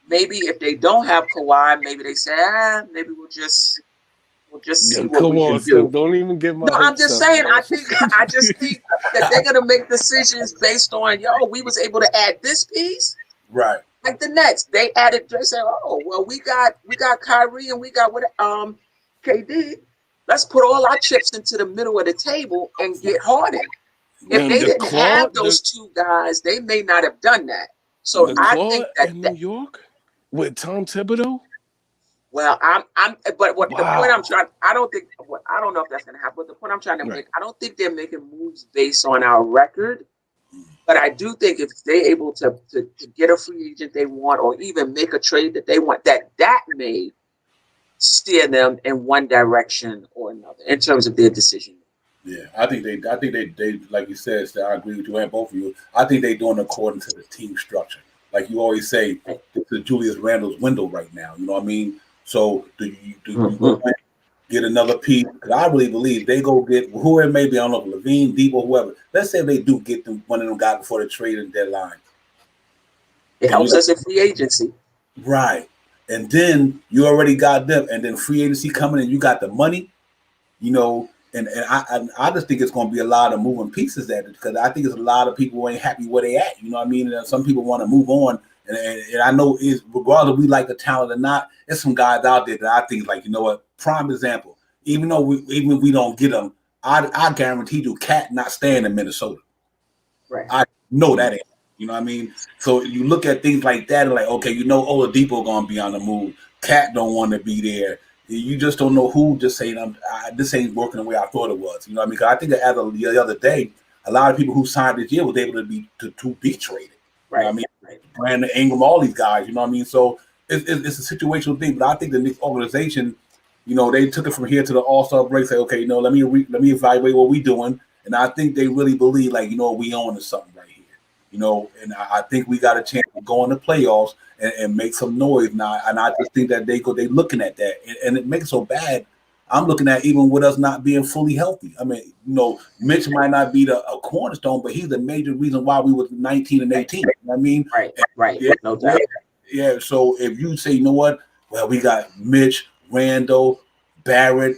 Maybe if they don't have Kawhi, maybe they say, maybe we'll just see what we can do. Don't even give my. No, I'm just saying. I just think that they're gonna make decisions based on, we was able to add this piece, right? Like the Nets, they added. They said, oh well, we got Kyrie and we got KD. Let's put all our chips into the middle of the table and get Harden. If they didn't have those two guys, they may not have done that. So I think that in New York with Tom Thibodeau. Well, the point I'm trying, I don't know if that's going to happen, but the point I'm trying to make, I don't think they're making moves based on our record, but I do think if they're able to get a free agent they want, or even make a trade that they want, that may steer them in one direction or another in terms of their decision. Yeah, I think they like you said, I agree with you and both of you. I think they're doing according to the team structure. Like you always say, it's the Julius Randle's window right now. You know what I mean? So do you go get another piece? Because I really believe they go get whoever, maybe, I don't know, Levine, Debo, whoever. Let's say they do get one of them guys before the trade and deadline. It helps us in free agency. Right. And then you already got them, and then free agency coming and you got the money, and I just think it's going to be a lot of moving pieces at it, because I think it's a lot of people who ain't happy where they at. You know what I mean? And some people want to move on. And I know, is regardless if we like the talent or not, there's some guys out there that I think, like, you know what, prime example. Even if we don't get him, I guarantee you, Cat not staying in Minnesota. Right. I know that ain't. You know what I mean? So you look at things like that and like, okay, Oladipo gonna be on the move. Cat don't want to be there. You just don't know who just saying this ain't working the way I thought it was. You know what I mean? Because I think that as of the other day, a lot of people who signed this year was able to be traded. You know what I mean? Right. Brandon Ingram, all these guys. You know what I mean? So it's a situational thing. But I think the Knicks organization, they took it from here to the All-Star break. Say, okay, let me evaluate what we doing. And I think they really believe, like, we own something right here. And I think we got a chance to go in the playoffs and make some noise now. And I just think that they looking at that, and it makes it so bad. I'm looking at even with us not being fully healthy. I mean, Mitch might not be a cornerstone, but he's a major reason why we was 19 and 18. You know what I mean? Right. Yeah, No doubt. Yeah. So if you say, well, we got Mitch, Randall, Barrett,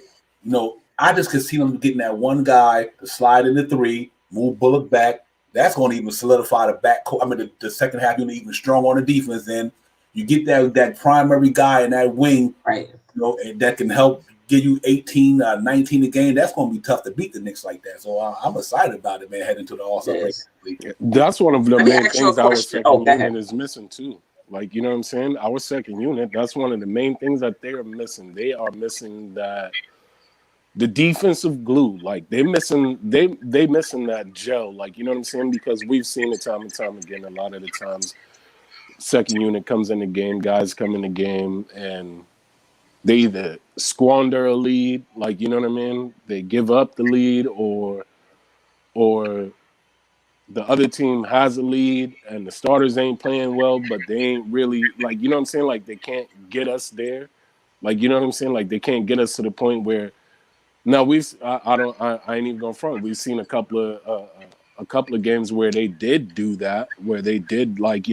I just could see them getting that one guy to slide in the three, move Bullock back. That's going to even solidify the back court. I mean, the second half, you're even strong on the defense. Then you get that primary guy in that wing, right? That can help give you 18, 19 a game. That's going to be tough to beat the Knicks like that. So I'm excited about it, man, heading to the All-Star break. That's one of the main things our second unit is missing, too. Like, you know what I'm saying? Our second unit, that's one of the main things that they are missing. They are missing the defensive glue. Like, they missing that gel. Like, you know what I'm saying? Because we've seen it time and time again. A lot of the times, second unit comes in the game, guys come in the game, and they either squander a lead, like, you know what I mean? They give up the lead, or the other team has a lead and the starters ain't playing well, but they ain't really, like, you know what I'm saying? Like, they can't get us there. Like, you know what I'm saying? Like, they can't get us to the point where now I ain't even going front. We've seen a couple of games where they did do that, where they did, like,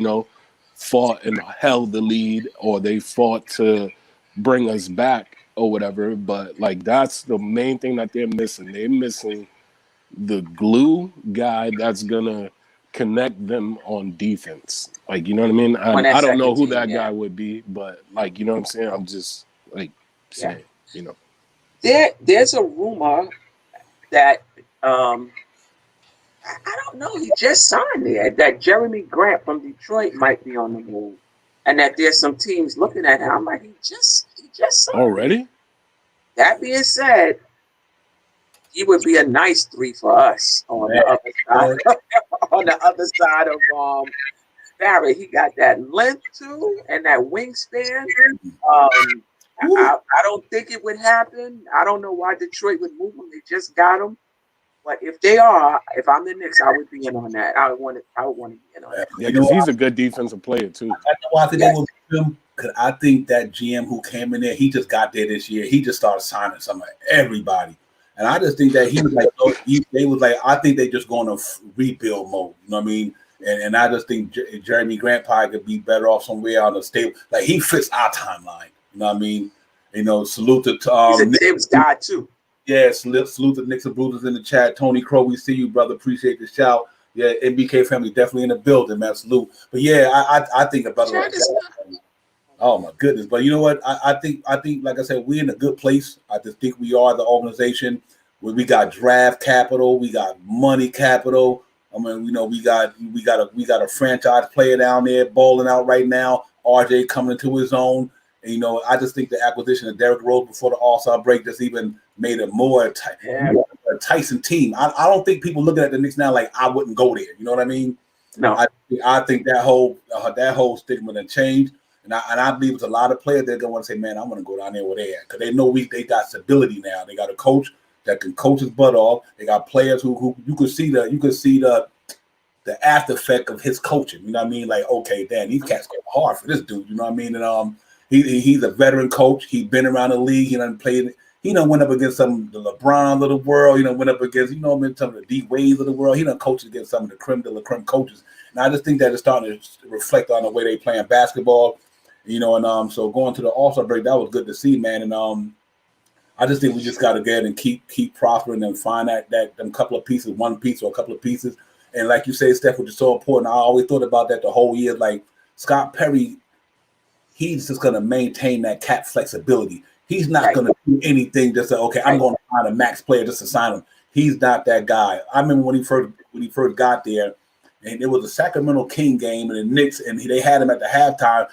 fought and held the lead, or they fought to bring us back or whatever. But, like, that's the main thing that they're missing. They're missing the glue guy that's gonna connect them on defense. Like, you know what I mean? I don't know who that guy would be, but, like, you know what I'm saying? I'm just, like, saying, There's a rumor that I don't know, he just signed there, that Jeremy Grant from Detroit might be on the move, and that there's some teams looking at him. I'm like, he just signed already. That being said, he would be a nice 3 for us on the other side. On the other side of Barrett, he got that length too and that wingspan. I don't think it would happen. I don't know why Detroit would move him. They just got him. But if I'm the Knicks, I would be in on that. I would want to be in on that. Yeah, because he's a good defensive player too. I know why I think they will beat him, because I think that GM who came in there, he just got there this year. He just started signing some of everybody. And I just think that he was like, they was like, I think they just going to rebuild mode. You know what I mean? And I just think Jeremy Grant probably could be better off somewhere on the stable. Like, he fits our timeline. You know what I mean? Salute to he's a Tibbs guy too. Yeah, salute to Knicks and Brutus in the chat. Tony Crow, we see you, brother. Appreciate the shout. Yeah, NBK family definitely in the building, man. Salute. But yeah, I think about it like that. Oh my goodness! But you know what? I think, like I said, we're in a good place. I just think we are the organization where we got draft capital, we got money capital. I mean, we got a franchise player down there balling out right now. RJ coming into his own. And, I just think the acquisition of Derrick Rose before the All-Star break just even made it more enticing team. I don't think people looking at the Knicks now like I wouldn't go there. You know what I mean? No, I think that whole stigma done changed. And I believe there's a lot of players that are going to want to say, man, I'm going to go down there where they at. Because they know they got stability now. They got a coach that can coach his butt off. They got players who you could see the after effect of his coaching. You know what I mean? Like, okay, damn, these cats go hard for this dude. You know what I mean? And he's a veteran coach. He's been around the league. He done played. He done went up against some of the LeBron of the world. He done went up against some of the D Wades of the world. He done coached against some of the creme de la creme coaches. And I just think that it's starting to reflect on the way they playing basketball. And so going to the All-Star break, that was good to see, man. And I just think we just got to get and keep prospering and find that them couple of pieces, one piece or a couple of pieces. And like you say, Steph, which is so important. I always thought about that the whole year. Like, Scott Perry, he's just going to maintain that cap flexibility. He's not Right. going to do anything just to, okay, I'm Right. going to find a max player just to sign him. He's not that guy. I remember when he first got there, and it was a Sacramento King game, and the Knicks, and they had him at the halftime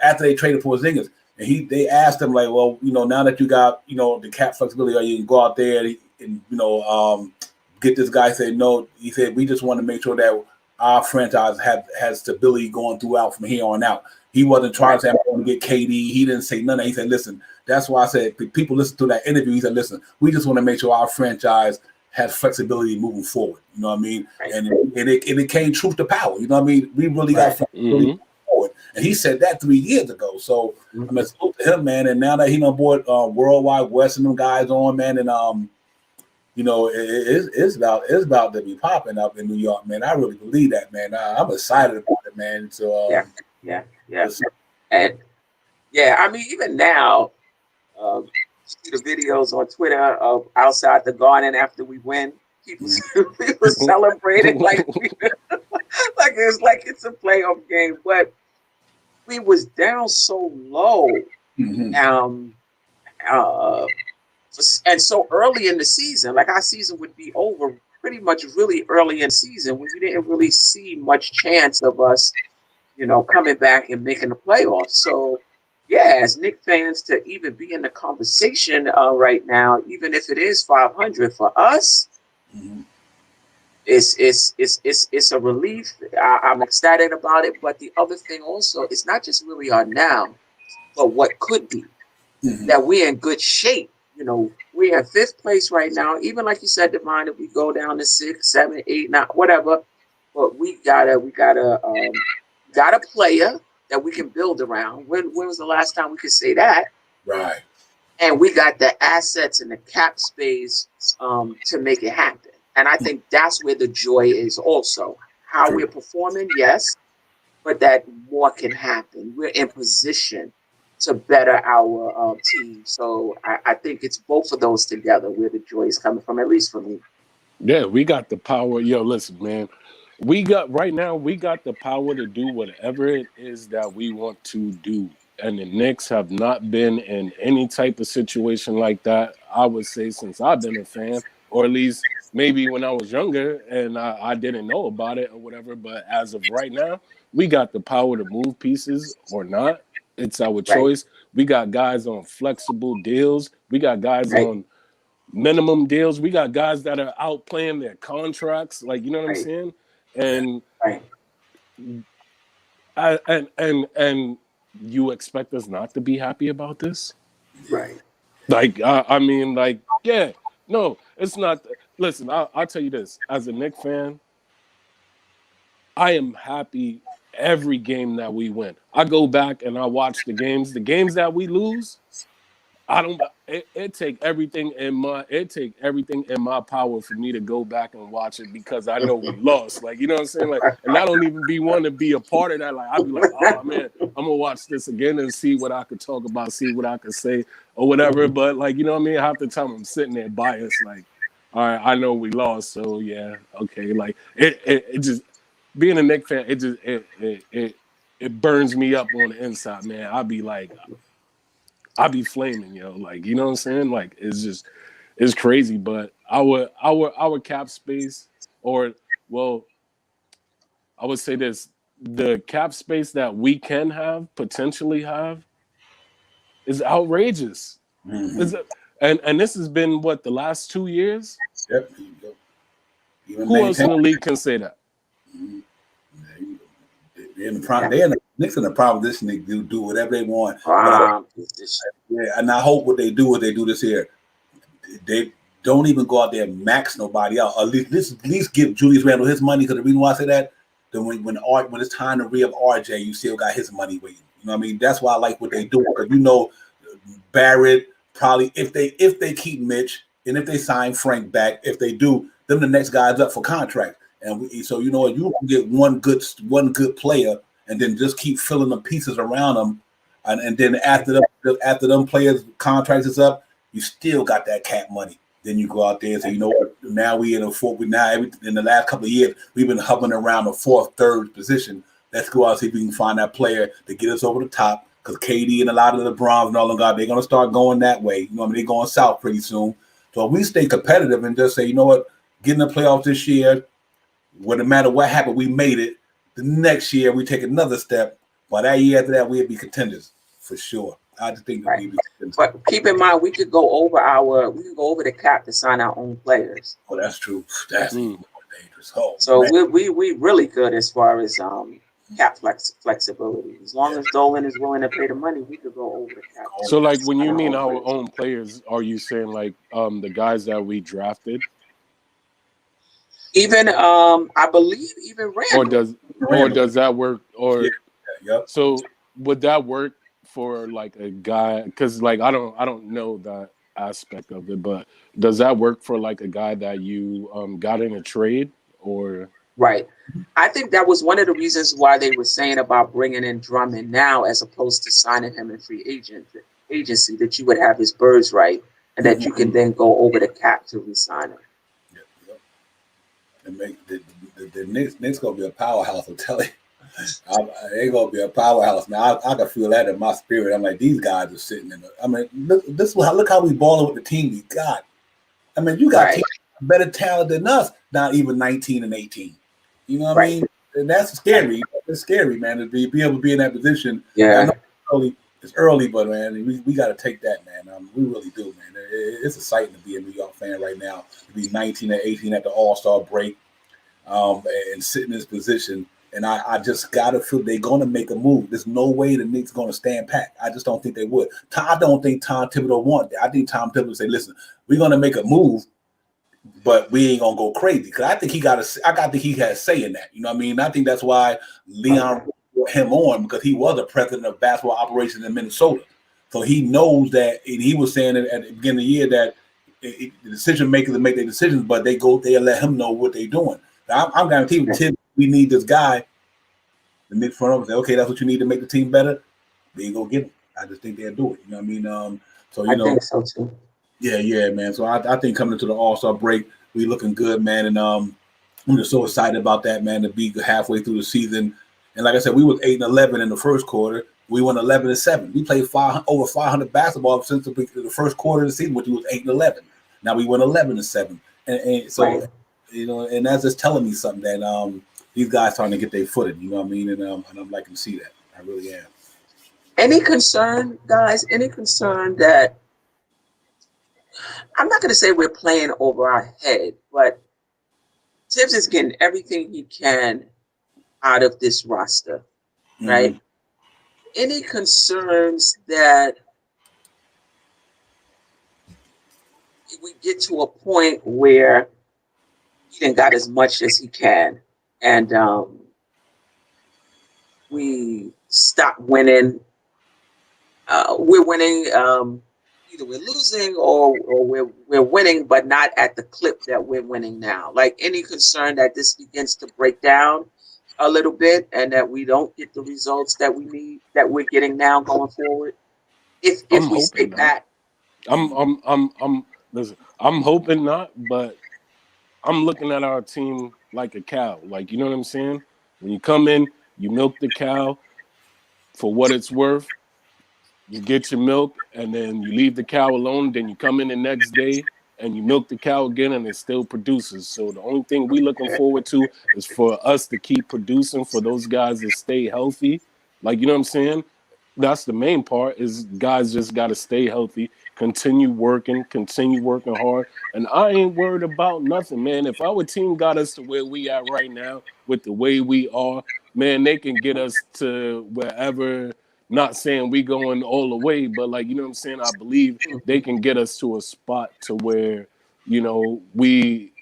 after they traded for Porzingis, and they asked him like, well, now that you got the cap flexibility, or you can go out there and get this guy. Said no. He said we just want to make sure that our franchise has stability going throughout from here on out. He wasn't trying to say, I'm going to get KD. He didn't say none of that. He said, listen, that's why I said, people listen to that interview. He said, listen, we just want to make sure our franchise has flexibility moving forward. You know what I mean? Right. And it came truth to power. You know what I mean? We really got flexibility moving forward. And he said that 3 years ago. So I'm going to salute to him, man. And now that he on board Worldwide West and them guys on, man, and it's about to be popping up in New York, man. I really believe that, man. I'm excited about it, man. So yeah. And I mean, even now, see the videos on Twitter of outside the Garden after we win. People celebrating like it's a playoff game, but we was down so low, and so early in the season. Like our season would be over pretty much really early in the season when we didn't really see much chance of us, coming back and making the playoffs. So, as Knicks fans, to even be in the conversation right now, even if it is 500 for us, it's a relief. I'm excited about it. But the other thing also, it's not just where we are now, but what could be. That we're in good shape. We're in 5th place right now. Even like you said, Divine, if we go down to 6, 7, 8, 9, whatever, but we got a player that we can build around. When was the last time we could say that? Right. And we got the assets and the cap space to make it happen. And I think that's where the joy is also. How we're performing, yes, but that more can happen. We're in position to better our team. So I think it's both of those together where the joy is coming from, at least for me. Yeah, we got the power. Yo, listen, man. We got the power to do whatever it is that we want to do. And the Knicks have not been in any type of situation like that, I would say, since I've been a fan, or at least maybe when I was younger and I didn't know about it or whatever. But as of right now, we got the power to move pieces or not. It's our choice. We got guys on flexible deals. We got guys on minimum deals. We got guys that are out playing their contracts. Like, you know what I'm saying? And and you expect us not to be happy about this? Right. Like, I mean, like, yeah, no, it's not. Listen, I'll tell you this. As a Knicks fan, I am happy every game that we win. I go back and I watch the games. The games that we lose, I don't. It take everything in my power for me to go back and watch it because I know we lost. Like, you know what I'm saying? Like, and I don't even be wanting to be a part of that. Like, I'd be like, oh man, I'm gonna watch this again and see what I could talk about, see what I could say or whatever. But like, you know what I mean? Half the time I'm sitting there biased, like, all right, I know we lost, so yeah, okay. Like, it just being a Knicks fan, it burns me up on the inside, man. I be flaming, yo. Like, you know what I'm saying? Like, it's crazy. But our cap space, or well, I would say this: the cap space that we can potentially have, is outrageous. And this has been what, the last 2 years? Yep. Who else in the league can say that? They're in the Knicks in the problem. This Knicks do whatever they want. And I hope what they do is they do this here. They don't even go out there and max nobody out. At least give Julius Randle his money. Because the reason why I say that, then when it's time to re-up RJ, you still got his money waiting. You know what I mean? That's why I like what they do. Because Barrett probably, if they keep Mitch and if they sign Frank back, if they do, then the next guy's up for contract. And so you can get one good player, and then just keep filling the pieces around them, and then after them players' contracts is up, you still got that cap money. Then you go out there and say, you know what? Now we in a fourth. In the last couple of years, we've been hovering around the 4th, 3rd position. Let's go out and see if we can find that player to get us over the top. because KD and a lot of the Browns and all them guys, they're going to start going that way. You know what I mean? They're going south pretty soon. So if we stay competitive and just say, you know what, get in the playoffs this year, no matter what happened, we made it. The next year, we take another step. By that year after that, we'd be contenders for sure. I just think that we'd be contenders. But keep in mind, we could go over the cap to sign our own players. Oh, that's true. That's even more dangerous. Oh, so man. we really good as far as cap flexibility. As long as Dolan is willing to pay the money, we could go over the cap. So, like, when you mean our own players, are you saying like the guys that we drafted? Even I believe even Randall. Or does that work? Or Yep. So would that work for like a guy? Because like I don't know that aspect of it, but does that work for like a guy that you got in a trade or? Right. I think that was one of the reasons why they were saying about bringing in Drummond now as opposed to signing him in free agency, that you would have his birds right and that you can then go over the cap to re-sign him. And make the Knicks gonna be a powerhouse. I'm telling you, they're gonna be a powerhouse. Now I can feel that in my spirit. I'm like, these guys are sitting in. Look how we balling with the team we got. I mean, you got teams better talent than us. Not even 19 and 18. You know what I mean? And that's scary. It's scary, man, to be able to be in that position. Yeah. It's early, but man, we got to take that, man. We really do, man. It's exciting to be a New York fan right now. To be 19 and 18 at the All-Star break, and sit in this position. And I just gotta feel they're gonna make a move. There's no way the Knicks gonna stand pat. I just don't think they would. I don't think Tom Thibodeau want that. I think Tom Thibodeau would say, "Listen, we're gonna make a move, but we ain't gonna go crazy." Because I think he has say in that. You know what I mean? I think that's why Leon brought him on, because he was a president of basketball operations in Minnesota. So he knows that, and he was saying at the beginning of the year that the decision makers make their decisions, but they let him know what they're doing. Now, I'm guaranteed we need this guy. The Knicks front office say, okay, that's what you need to make the team better. They ain't gonna get him. I just think they'll do it. You know what I mean? So I think so too. Yeah, man. So I think coming into the All-Star break, we looking good, man. And I'm just so excited about that, man, to be halfway through the season. And like I said, we was 8-11 in the first quarter. We won 11-7. We played over 500 basketball since the first quarter of the season, which was 8-11. Now we won 11-7, and so and that's just telling me something that these guys starting to get their footing. You know what I mean? And I'm liking to see that. I really am. Any concern, guys? Any concern that I'm not going to say we're playing over our head, but Tibbs is getting everything he can out of this roster, right? Mm-hmm. Any concerns that we get to a point where he didn't got as much as he can, and we stop winning? We're winning. Either we're losing or we're winning, but not at the clip that we're winning now. Like, any concern that this begins to break down a little bit and that we don't get the results that we need, that we're getting now going forward? If we stay back. Listen, I'm hoping not, but I'm looking at our team like a cow. Like, you know what I'm saying? When you come in, you milk the cow for what it's worth. You get your milk, and then you leave the cow alone. Then you come in the next day, and you milk the cow again, and it still produces. So the only thing we're looking forward to is for us to keep producing, for those guys to stay healthy. Like, you know what I'm saying? That's the main part, is guys just got to stay healthy, continue working hard. And I ain't worried about nothing, man. If our team got us to where we at right now with the way we are, man, they can get us to wherever. Not saying we going all the way, but like, you know what I'm saying? I believe they can get us to a spot to where, you know, we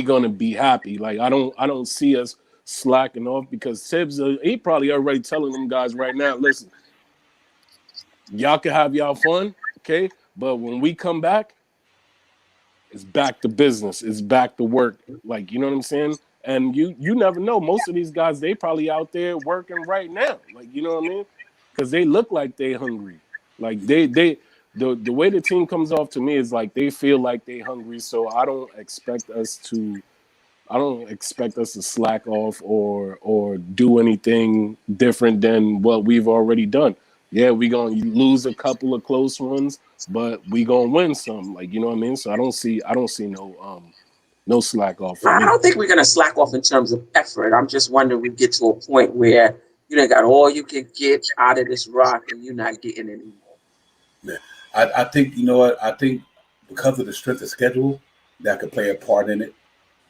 gonna be happy. Like, I don't see us slacking off, because Tibbs, he probably already telling them guys right now, listen, y'all can have y'all fun, okay? But when we come back, it's back to business. It's back to work. Like, you know what I'm saying? And you never know. Most of these guys, they probably out there working right now. Like, you know what I mean? Because they look like they hungry. Like, the way the team comes off to me is like they feel like they hungry. So I don't expect us to expect us to slack off or do anything different than what we've already done. Yeah, we gonna lose a couple of close ones, but we gonna win some. Like, you know what I mean? So I don't see no slack off for I me. don't think we're gonna slack off in terms of effort. I'm just wondering we get to a point where you done got all you can get out of this rock and you're not getting any more. Yeah. I think, you know what? I think because of the strength of schedule, that could play a part in it.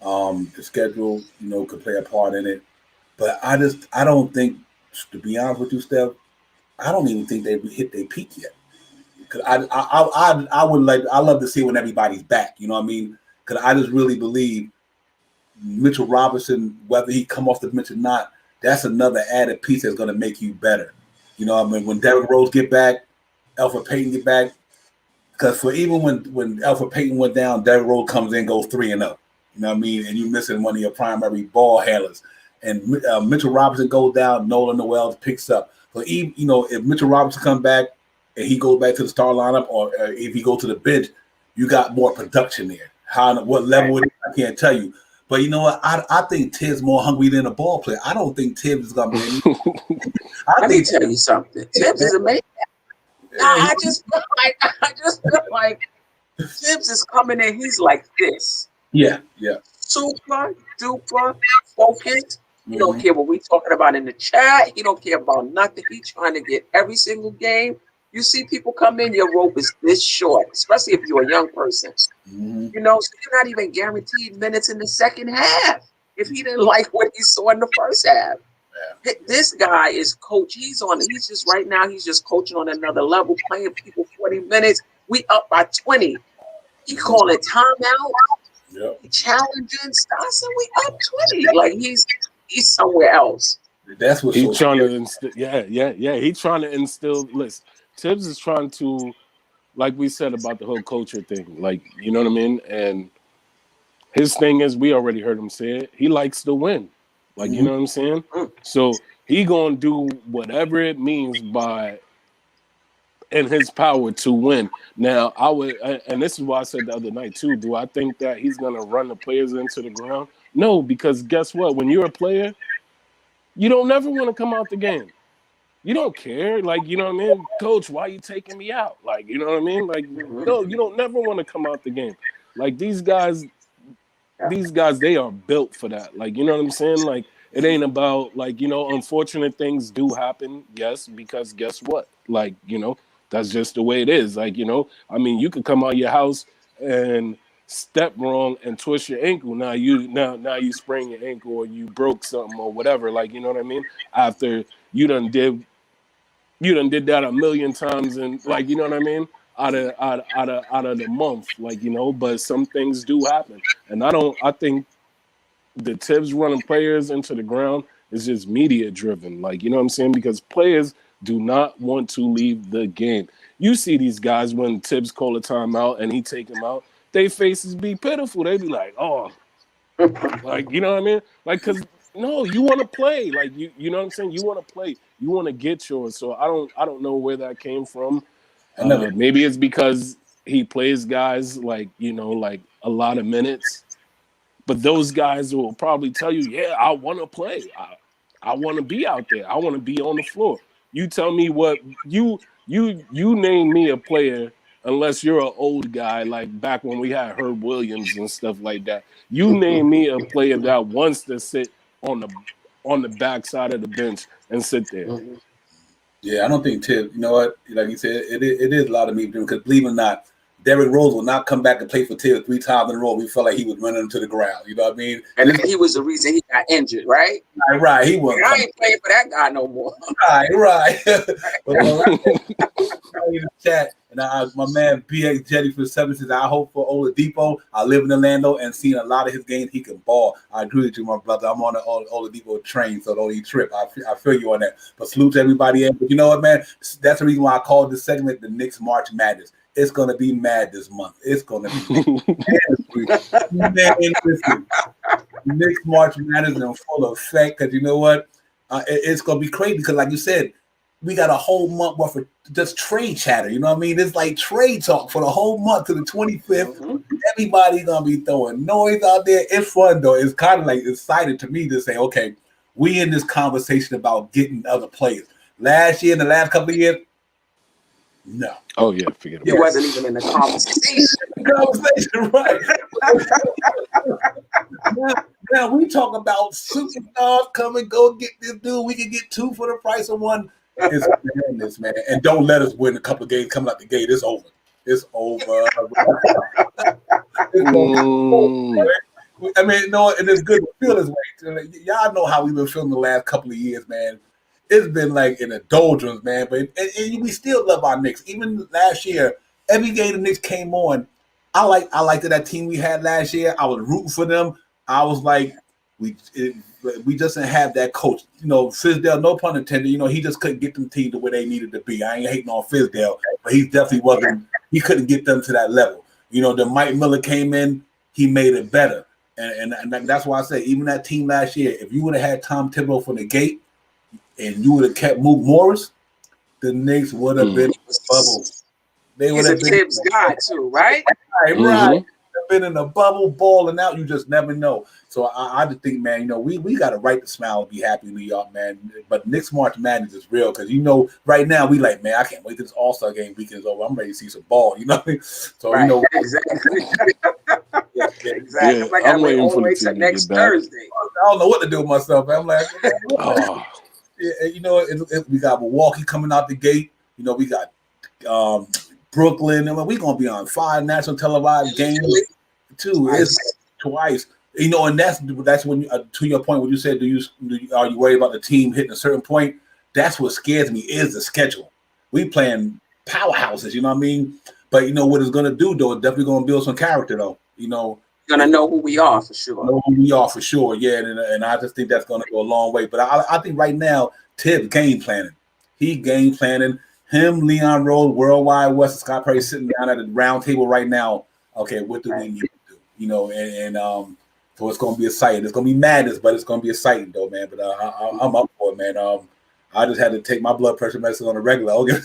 The schedule, could play a part in it. But I don't think, to be honest with you, Steph, I don't even think they hit their peak yet. Cause I love to see when everybody's back. You know what I mean? Because I just really believe Mitchell Robinson, whether he come off the bench or not, that's another added piece that's going to make you better. You know what I mean? When Derrick Rose get back, Alfred Payton get back, because for even when Alfred Payton went down, Derrick Rose comes in, goes 3-0. You know what I mean? And you missing one of your primary ball handlers. And Mitchell Robinson goes down, Nolan Noel picks up. So even, if Mitchell Robinson come back and he goes back to the star lineup, or if he goes to the bench, you got more production there. What level it is, I can't tell you. But you know what? I think Tibbs more hungry than a ball player. I don't think Tibbs is going to be. Let me tell you something. Tibbs is amazing. I just feel like Tibbs is coming in. He's like this. Yeah. Super duper focused. He don't care what we talking about in the chat. He don't care about nothing. He's trying to get every single game. You see people come in, your rope is this short, especially if you're a young person. So you're not even guaranteed minutes in the second half if he didn't like what he saw in the first half. Yeah. This guy is coach. He's just right now, he's just coaching on another level, playing people 40 minutes. We up by 20. He calling timeout. Yep. He challenging stuff. I said, we up 20. Like he's somewhere else. That's what he's trying to instill. Yeah. He's trying to instill. Listen, Tibbs is trying to, like we said about the whole culture thing. Like, you know what I mean? And his thing is, we already heard him say it. He likes to win. Like, you know what I'm saying? So he gonna do whatever it means in his power to win. Now, and this is why I said the other night too, do I think that he's gonna run the players into the ground? No, because guess what? When you're a player, you don't never want to come out the game. You don't care. Like, you know what I mean? Coach, why are you taking me out? Like, you know what I mean? Like, no, you don't never want to come out the game. Like, these guys, they are built for that. Like, you know what I'm saying? Like, it ain't about, like, unfortunate things do happen. Yes, because guess what? Like, that's just the way it is. Like, I mean, you could come out of your house and step wrong and twist your ankle. Now you sprain your ankle or you broke something or whatever. Like, you know what I mean? After you done did that a million times, and like, you know what I mean, out of the month, like, but some things do happen, and I think the Tibbs running players into the ground is just media driven, like, you know what I'm saying, because players do not want to leave the game. You see these guys when Tibbs call a timeout and he take them out, their faces be pitiful. They be like, oh, like, you know what I mean, like, because no, you want to play. Like, you know what I'm saying? You want to play. You want to get yours. So I don't know where that came from. Maybe it's because he plays guys like, like a lot of minutes. But those guys will probably tell you, yeah, I want to play. I want to be out there. I want to be on the floor. You tell me what you name me a player, unless you're an old guy like back when we had Herb Williams and stuff like that. You name me a player that wants to sit on the backside of the bench and sit there. Yeah, I don't think Tibbs. You know what? Like you said, it is a lot of me because believe it or not, Derrick Rose will not come back and play for Tibbs 3 times in a row. We felt like he was running him to the ground. You know what I mean? And he was the reason he got injured, right? Right. He was. I ain't playing for that guy no more. Right. But in the chat, and my man BX Jetty for 7 says, I hope for Oladipo. I live in Orlando and seen a lot of his games. He can ball. I agree with you, my brother. I'm on the Oladipo train, so don't eat trip. I feel you on that. But salute to everybody. But you know what, man? That's the reason why I called this segment the Knicks March Madness. It's going to be mad this month. It's going to be man, listen, Knicks March Madness in full effect because you know what? It's going to be crazy because, like you said, we got a whole month worth of just trade chatter. You know what I mean? It's like trade talk for the whole month to the 25th. Everybody's gonna be throwing noise out there. It's fun though. It's kind of like excited to me to say, okay, we in this conversation about getting other players. Last year, in the last couple of years, no. Oh yeah, forget It about it. wasn't even in the conversation. Right. now we talk about superstars. Come and go get this dude. We can get two for the price of one. It's madness, man. And don't let us win a couple of games coming out the gate. It's over. It's over. I mean, no, and it's good to feel this way. Y'all know how we've been feeling the last couple of years, man. It's been like in a doldrums, man. But and we still love our Knicks. Even last year, every game the Knicks came on, I liked that team we had last year. I was rooting for them. I was like, we just didn't have that coach. You know, Fizdale, no pun intended. You know, he just couldn't get them team to where they needed to be. I ain't hating on Fizdale, but he definitely wasn't. He couldn't get them to that level. You know, the Mike Miller came in, he made it better. And that's why I say, even that team last year, if you would have had Tom Thibodeau from the gate and you would have kept Mook Morris, the Knicks would have been in the bubble. They would He's have a been Tibbs guy too, right? right. Been in a bubble, balling out. You just never know. So I just think, man, you know, we got a right to smile and be happy in New York, man. But Knicks March Madness is real because, you know, right now we like, man, I can't wait till this All-Star game weekend is over. I'm ready to see some ball, you know what I mean? So, right. You know. Exactly. Exactly. I'm like, I'm waiting all the way to next Thursday. I don't know what to do with myself, man. I'm like, you know, we got Milwaukee coming out the gate. You know, we got Brooklyn, and we're gonna be on 5 national televised games too. It's twice, you know, and that's when to your point when you said, are you worried about the team hitting a certain point? That's what scares me is the schedule. We playing powerhouses, you know what I mean? But you know what it's gonna do though? It's definitely gonna build some character though. You know, gonna know who we are for sure. Know who we are for sure, yeah. And I just think that's gonna go a long way. But I think right now Tibbs game planning. He game planning. Him, Leon Rose, Worldwide West, and Scott Perry sitting down at the round table right now. Okay, what do we need to do? You know, and so it's going to be exciting. It's going to be madness, but it's going to be exciting though, man. But I'm up for it, man. I just had to take my blood pressure medicine on a regular. Okay.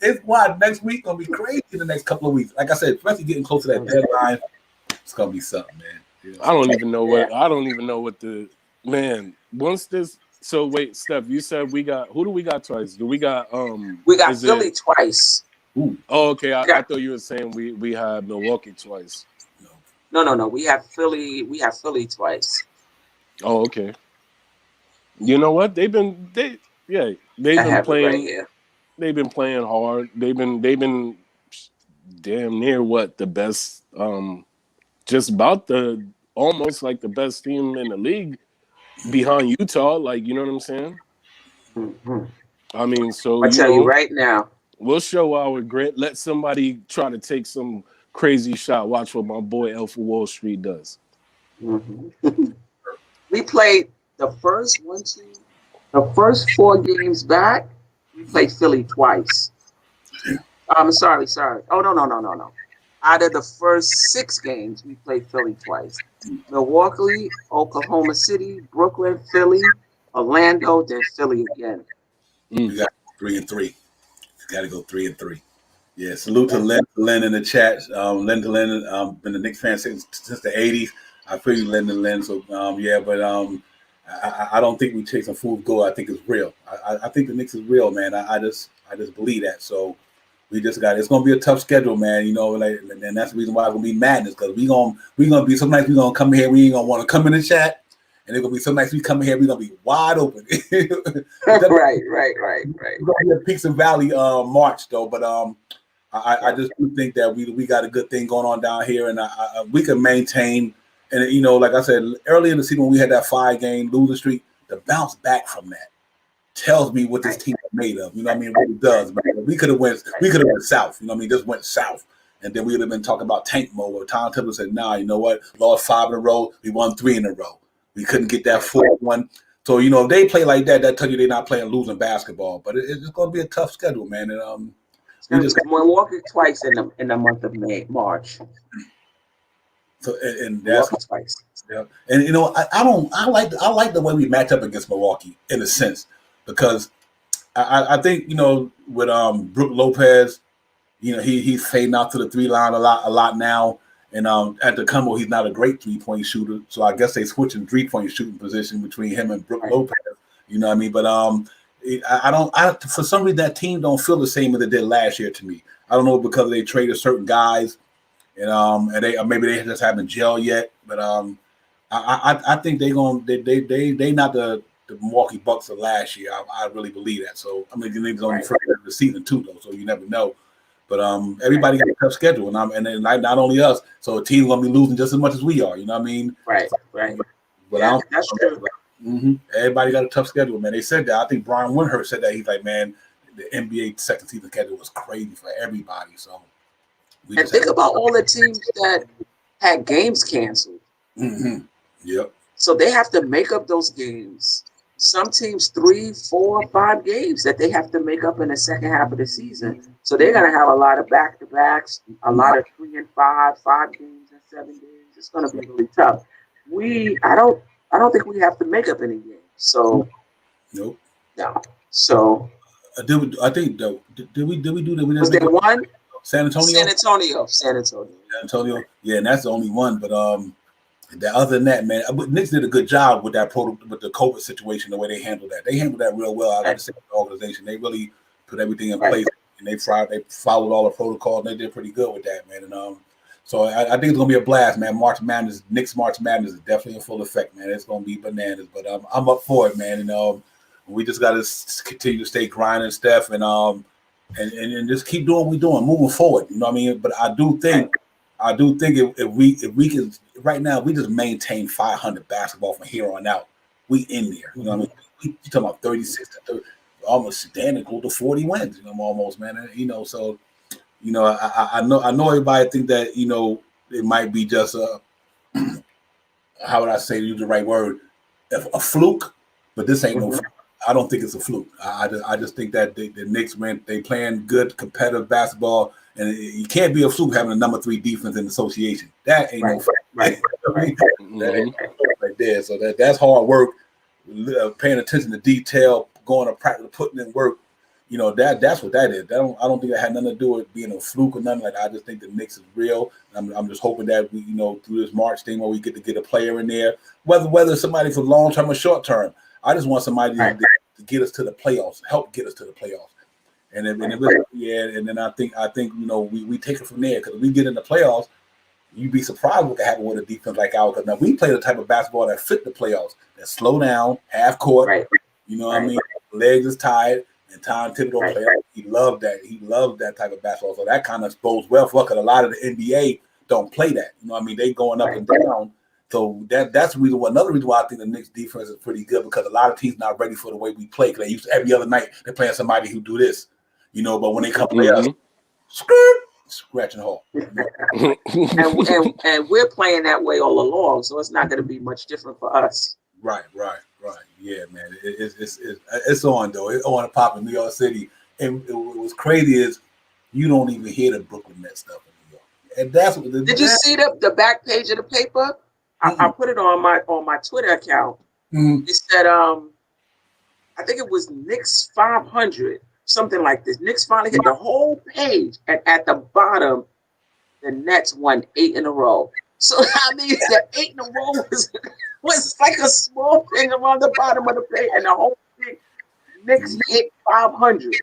It's why next week gonna be crazy. The next couple of weeks, like I said, especially getting close to that deadline, it's gonna be something, man. You know? I don't even know what the man. Once this, so wait, Steph, you said we got who do we got twice? Do we got Philly twice? Ooh. Oh, okay. I thought you were saying we had Milwaukee twice. No. We have Philly. We have Philly twice. Oh, okay. You know what? They've been playing. Right, they've been playing hard. They've been damn near the best. Just about almost like the best team in the league behind Utah. Like, you know what I'm saying? Mm-hmm. I mean, so I'll tell you right now. We'll show our grit. Let somebody try to take some crazy shot. Watch what my boy Elf of Wall Street does. Mm-hmm. We played the first 4 games back. We played Philly twice. I'm sorry. Oh, no. Out of the first 6 games, we played Philly twice. Milwaukee, Oklahoma City, Brooklyn, Philly, Orlando, then Philly again. You got 3-3. You got to go 3-3. Yeah, salute to Len in the chat. Len to Len, been a Knicks fan since the 80s. I feel you, Len to Len. So, I don't think we chasing fool's gold. I think it's real. I think the Knicks is real, man. I just believe that. So we just got it's gonna be a tough schedule, man. You know, like, and that's the reason why it's gonna be madness because we gonna be some nights we gonna come here, we ain't gonna want to come in the chat, and it's gonna be some nights we come here, we gonna be wide open. Right. We're gonna be a peaks and valley march though, but I just do think that we got a good thing going on down here, and we can maintain. And, you know, like I said, early in the season when we had that 5-game losing streak, the bounce back from that tells me what this team is made of. You know what I mean? It really does. Man. We could have went south. You know what I mean? Just went south. And then we would have been talking about tank mode where Tom Thibodeau said, nah, you know what? Lost 5 in a row. We won 3 in a row. We couldn't get that 4th one. So, you know, if they play like that tells you they're not playing losing basketball. But it's going to be a tough schedule, man. And we just Milwaukee twice in the month of March. So and that's Milwaukee twice. yeah. And you know, I like the way we match up against Milwaukee in a sense because I think you know with Brook Lopez, you know he's fading out to the 3 line a lot now, and at the combo he's not a great 3-point shooter, so I guess they switching 3-point shooting position between him and Brook Lopez. You know what I mean? But I don't for some reason that team don't feel the same as they did last year to me. I don't know because they traded certain guys, and they maybe they just haven't gel yet, but I think they not the Milwaukee Bucks of last year. I really believe that. So I mean, the niggas only first of the season too, though, so you never know. But everybody got a tough schedule, and then not only us. So a team gonna be losing just as much as we are. You know what I mean? Right. But yeah, that's true. Everybody got a tough schedule, man. They said that. I think Brian Windhurst said that. He's like, man, the NBA second season schedule was crazy for everybody. So and think about all the teams that had games canceled. Yep. So they have to make up those games. Some teams 3, 4, 5 games that they have to make up in the second half of the season. So they're gonna have a lot of back-to-backs, a lot of 3 and 5, 5 games and 7 games. It's gonna be really tough. I don't think we have to make up any games. So nope. No. So I think though did we do that? We was there one? San Antonio. San Antonio. Yeah, and that's the only one. But other than that, man, Knicks did a good job with that with the COVID situation, the way they handled that. They handled that real well. I got to say, the organization, they really put everything in place, and they followed all the protocols, and they did pretty good with that, man. And so I think it's gonna be a blast, man. Knicks March Madness is definitely in full effect, man. It's gonna be bananas, but I'm up for it, man. And we just got to continue to stay grinding, Steph, and just keep doing what we're doing, moving forward. You know what I mean? But I do think if we can right now, we just maintain 500 basketball from here on out. We in there. You know what I mean? You talking about 36 to 30, almost damn go to 40 wins. You know, almost, man. You know, so you know, I know everybody think that you know it might be just how would I say to use the right word, a fluke, but this ain't no fluke. I don't think it's a fluke. I just think that the Knicks they playing good competitive basketball, and you can't be a fluke having a number 3 defense in the association. That ain't no fluke. That ain't right there. So that's hard work, paying attention to detail, going to practice, putting in work. You know that's what that is. I don't think that had nothing to do with being a fluke or nothing like that. I just think the Knicks is real. I'm just hoping that we, you know, through this March thing where we get a player in there, whether somebody for long term or short term. I just want somebody to get us to the playoffs, help get us to the playoffs, and then I think you know we take it from there because if we get in the playoffs, you'd be surprised what can happen with a defense like ours. Because now we play the type of basketball that fit the playoffs, that slow down, half court. You know what I mean? Legs is tired, and Tom Thibodeau player. He loved that. He loved that type of basketball. So that kind of bodes well for us because a lot of the NBA don't play that. You know what I mean? They going up and down. So that's the reason. Another reason why I think the Knicks defense is pretty good because a lot of teams not ready for the way we play. Because they used to, every other night they're playing somebody who do this, you know. But when they come play us, scratch and haul. and we're playing that way all along, so it's not going to be much different for us. Right. Yeah, man. It's on though. It's on a pop in New York City. And what's crazy is you don't even hear the Brooklyn Nets stuff in New York. And that's what. Did you see the back page of the paper? I put it on my Twitter account. It said, I think it was Knicks 500, something like this. Knicks finally hit the whole page, and at the bottom, the Nets won 8 in a row. So I mean, the 8 in a row was like a small thing around the bottom of the page, and the whole thing, Knicks hit 500.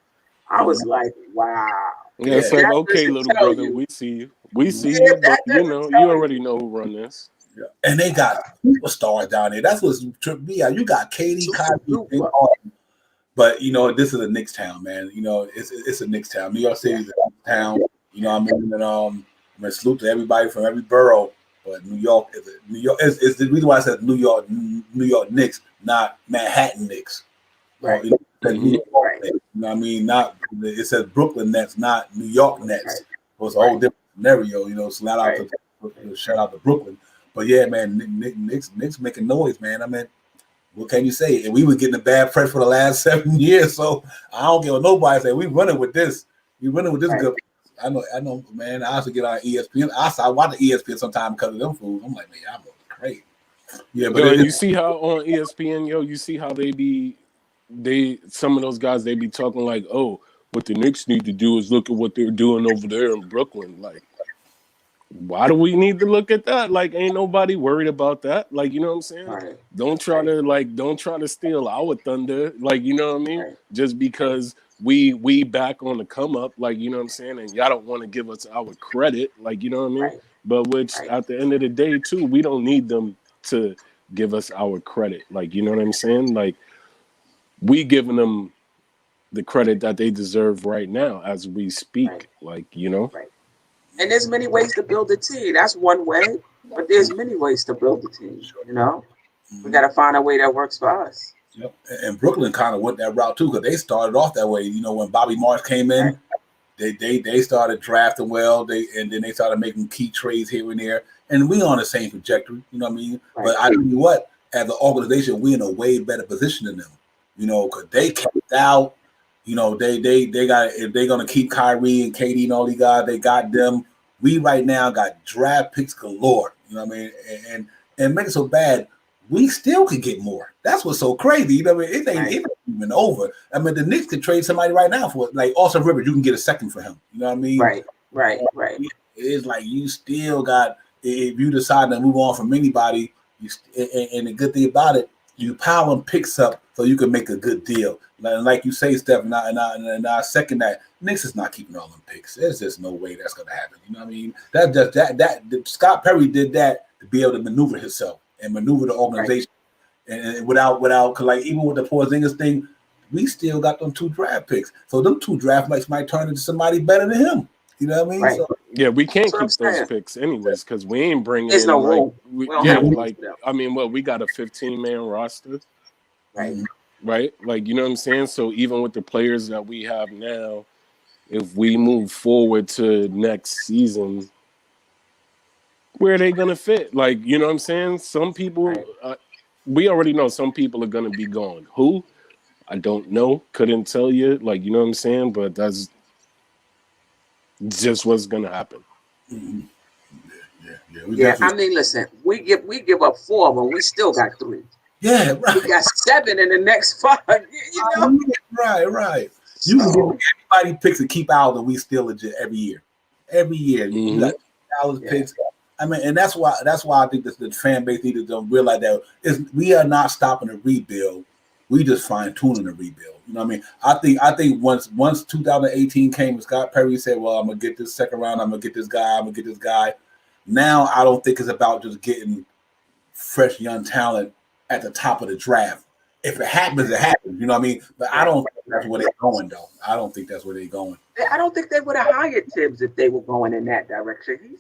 I was like, wow. Yeah, it's like, okay, little brother, we see you. We see you, but you know, you already know who run this. Yeah. And they got superstars down there. That's what's tripped me out. You got Katie, Kyrie, but you know this is a Knicks town, man. You know it's a Knicks town. New York City is a Knicks town. You know, I mean, and salute to everybody from every borough. But New York is the reason why I said New York Knicks, not Manhattan Knicks. Right. You know, New York Knicks, you know what I mean? Not it says Brooklyn Nets, not New York Nets. It was a whole different scenario. You know, shout out to Brooklyn. But yeah, man, Knicks making noise, man. I mean, what can you say? And we were getting a bad press for the last 7 years, so I don't give a nobody say we running with this. We running with this good. I know, man. I also get on ESPN. I watch the ESPN sometimes because of them fools. I'm like, man, I'm great. Yeah, but Yo, and you see how on ESPN, yo, you see how some of those guys they be talking like, oh, what the Knicks need to do is look at what they're doing over there in Brooklyn. Like, why do we need to look at that? Like, ain't nobody worried about that. Like, you know what I'm saying? Right. Don't try to steal our thunder. Like, you know what I mean? Right. Just because we back on the come up, like, you know what I'm saying? And y'all don't want to give us our credit, like, you know what I mean? Right. But which Right. at the end of the day, too, we don't need them to give us our credit. Like, you know what I'm saying? Like, we giving them the credit that they deserve right now as we speak. Right. Like, you know? Right. And there's many ways to build a team. That's one way, but there's many ways to build a team. You know, we got to find a way that works for us. Yep. And Brooklyn kind of went that route too, because they started off that way. You know, when Bobby Marks came in, they started drafting well. And then they started making key trades here and there. And we on the same trajectory. You know what I mean? Right. But I tell you what, as an organization, we in a way better position than them. You know, because they kept out. You know, they got, if they're gonna keep Kyrie and KD and all these guys, they got them. We right now got draft picks galore. You know what I mean? And make it so bad, we still could get more. That's what's so crazy. You know what I mean? It ain't even over. I mean, the Knicks could trade somebody right now for, like, Austin Rivers. You can get a second for him. You know what I mean? Right. It's like you still got, if you decide to move on from anybody, and the good thing about it, you piling picks up so you can make a good deal. And like you say, Steph, and I second that. Knicks is not keeping all them picks. There's just no way that's going to happen. You know what I mean? That Scott Perry did that to be able to maneuver himself and maneuver the organization, and without, cause like even with the Porzingis thing, we still got them 2 draft picks. So them 2 draft picks might turn into somebody better than him. You know what I mean? Right. So, yeah, we can't keep those picks anyways because we ain't bringing There's in no like room. I mean, we got a 15-man roster, Right. Right? Like, you know what I'm saying? So even with the players that we have now, if we move forward to next season, where are they gonna fit? Like, you know what I'm saying? Some people, we already know some people are gonna be gone. Who? I don't know. Couldn't tell you. Like, you know what I'm saying? But that's just what's gonna happen. I mean, listen, we give up 4 when we still got 3. Yeah, right. We got 7 in the next 5. You know, right. You can give everybody picks to keep out, and we still legit every year. Every year, you got $2 picks. I mean, and that's why I think that the fan base needed to realize that we are not stopping the rebuild. We just fine tuning the rebuild. You know what I mean? I think once 2018 came, and Scott Perry said, "Well, I'm gonna get this second round. I'm gonna get this guy." Now I don't think it's about just getting fresh young talent at the top of the draft. If it happens, it happens. You know what I mean? But I don't think that's where they're going, though. I don't think that's where they're going. I don't think they would have hired Tibbs if they were going in that direction. He's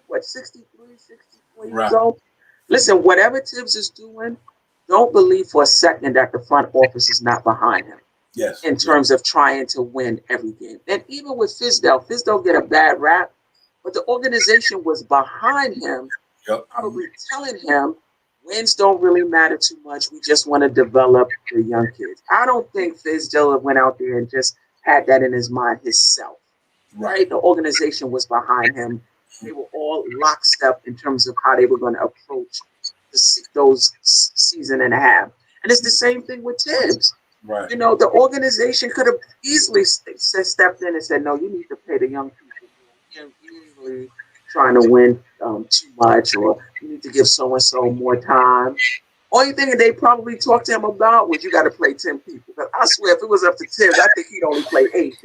63, 64 years old. Listen, whatever Tibbs is doing, don't believe for a second that the front office is not behind him. Yes. In terms of trying to win every game. And even with Fizdale get a bad rap, but the organization was behind him, probably telling him, wins don't really matter too much. We just want to develop the young kids. I don't think Fizdale went out there and just had that in his mind himself. Right? The organization was behind him. They were all lockstep in terms of how they were going to approach those season and a half. And it's the same thing with Tibbs. Right. You know, the organization could have easily stepped in and said, no, you need to pay the young people. You're usually trying to win too much, or you need to give so-and-so more time. Only thing that they probably talked to him about was you got to play 10 people. Because I swear, if it was up to Tibbs, I think he'd only play 8.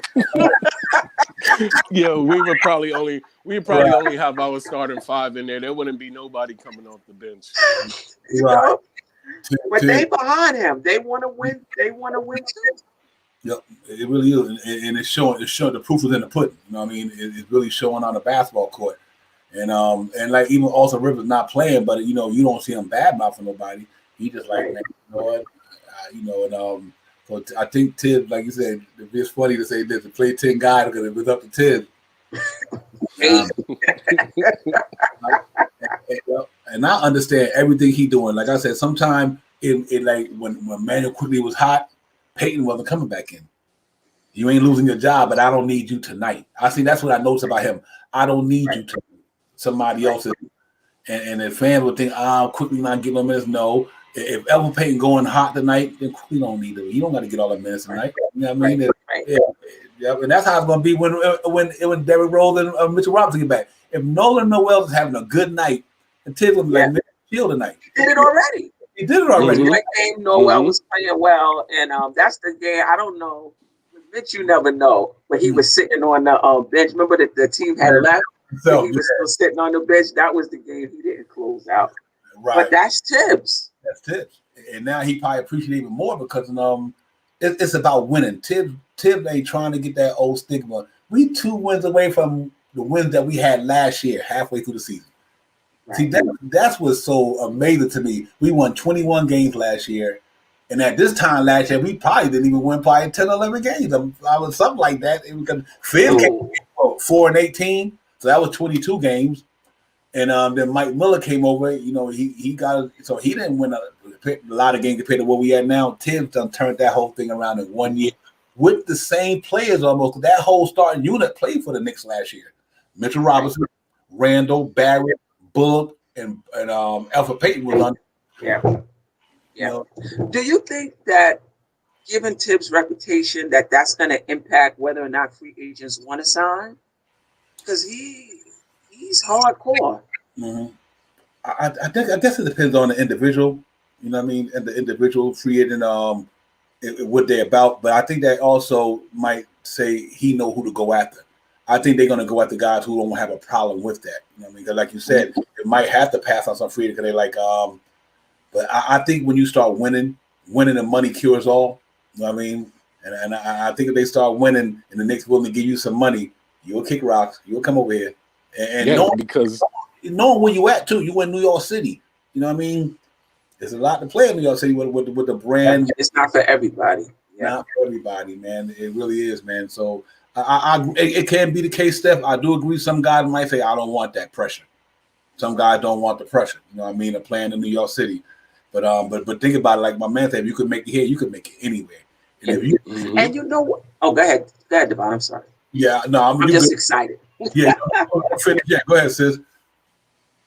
Yeah, we probably only have our starting 5 in there. There wouldn't be nobody coming off the bench. You know? But they behind him. They want to win. They want to win too. Yep, it really is, and it's showing. It's showing. The proof is in the pudding. You know what I mean? It's really showing on the basketball court, and like even also Rivers not playing, but you know you don't see him bad mouthing nobody. He just like, man, you know what, so I think Tibbs, like you said, it's funny to say this to play 10 guys because it was up to Tibbs. And I understand everything he doing. Like I said, sometimes it like when Manuel quickly was hot, Peyton wasn't coming back in. You ain't losing your job, but I don't need you tonight. I see that's what I noticed about him. I don't need you to somebody else's. And the fans would think, quickly not give him minutes. No. If Elvin Payton going hot tonight, then we don't need him. You don't got to get all the minutes tonight. You know what I mean? Yeah, and that's how it's going to be when Derrick Rose and Mitchell Robinson get back. If Nolan Noel is having a good night, and Tibbs will be like, chill tonight. He did it already. He did it already. That game, Noel was playing well, and that's the game. I don't know. Mitch, you never know, but he was sitting on the bench. Remember that the team had left. So he was still sitting on the bench. That was the game he didn't close out. Right. But that's Tibbs. That's Tibbs. And now he probably appreciates it even more because it's about winning. Tibbs ain't trying to get that old stigma. We 2 wins away from the wins that we had last year, halfway through the season. Right. See, that's what's so amazing to me. We won 21 games last year. And at this time last year, we probably didn't even win probably 10 or 11 games. I was something like that. Fizz came 4-18. So that was 22 games. And then Mike Miller came over. You know, he got so he didn't win a lot of games compared to what we had now. Tibbs done turned that whole thing around in 1 year with the same players almost. That whole starting unit played for the Knicks last year. Mitchell Robinson, Randall, Barrett, Bullock, and Elfrid Payton was on. Yeah. You know? Do you think that, given Tibbs' reputation, that's going to impact whether or not free agents want to sign? Because he's hardcore. Mm-hmm. I guess it depends on the individual. You know what I mean? And the individual free agent, what they're about. But I think that also might say he know who to go after. I think they're going to go after guys who don't have a problem with that. You know what I mean? Because like you said, it might have to pass on some free agent because they're like, but I think when you start winning and money cures all. You know what I mean? And I think if they start winning and the Knicks willing to give you some money, you'll kick rocks. You'll come over here. And knowing where you at too. You in New York City. You know what I mean? There's a lot to play in New York City with the brand. It's not for everybody. Not for everybody, man. It really is, man. So it can be the case, Steph. I do agree. Some guys might say, I don't want that pressure. Some guys don't want the pressure. You know what I mean? Of playing in New York City. But think about it, like my man said, if you could make it here, you could make it anywhere. And you know what? Oh, go ahead, Devon. I'm sorry. Yeah, no, I'm just excited. Yeah, go ahead, sis.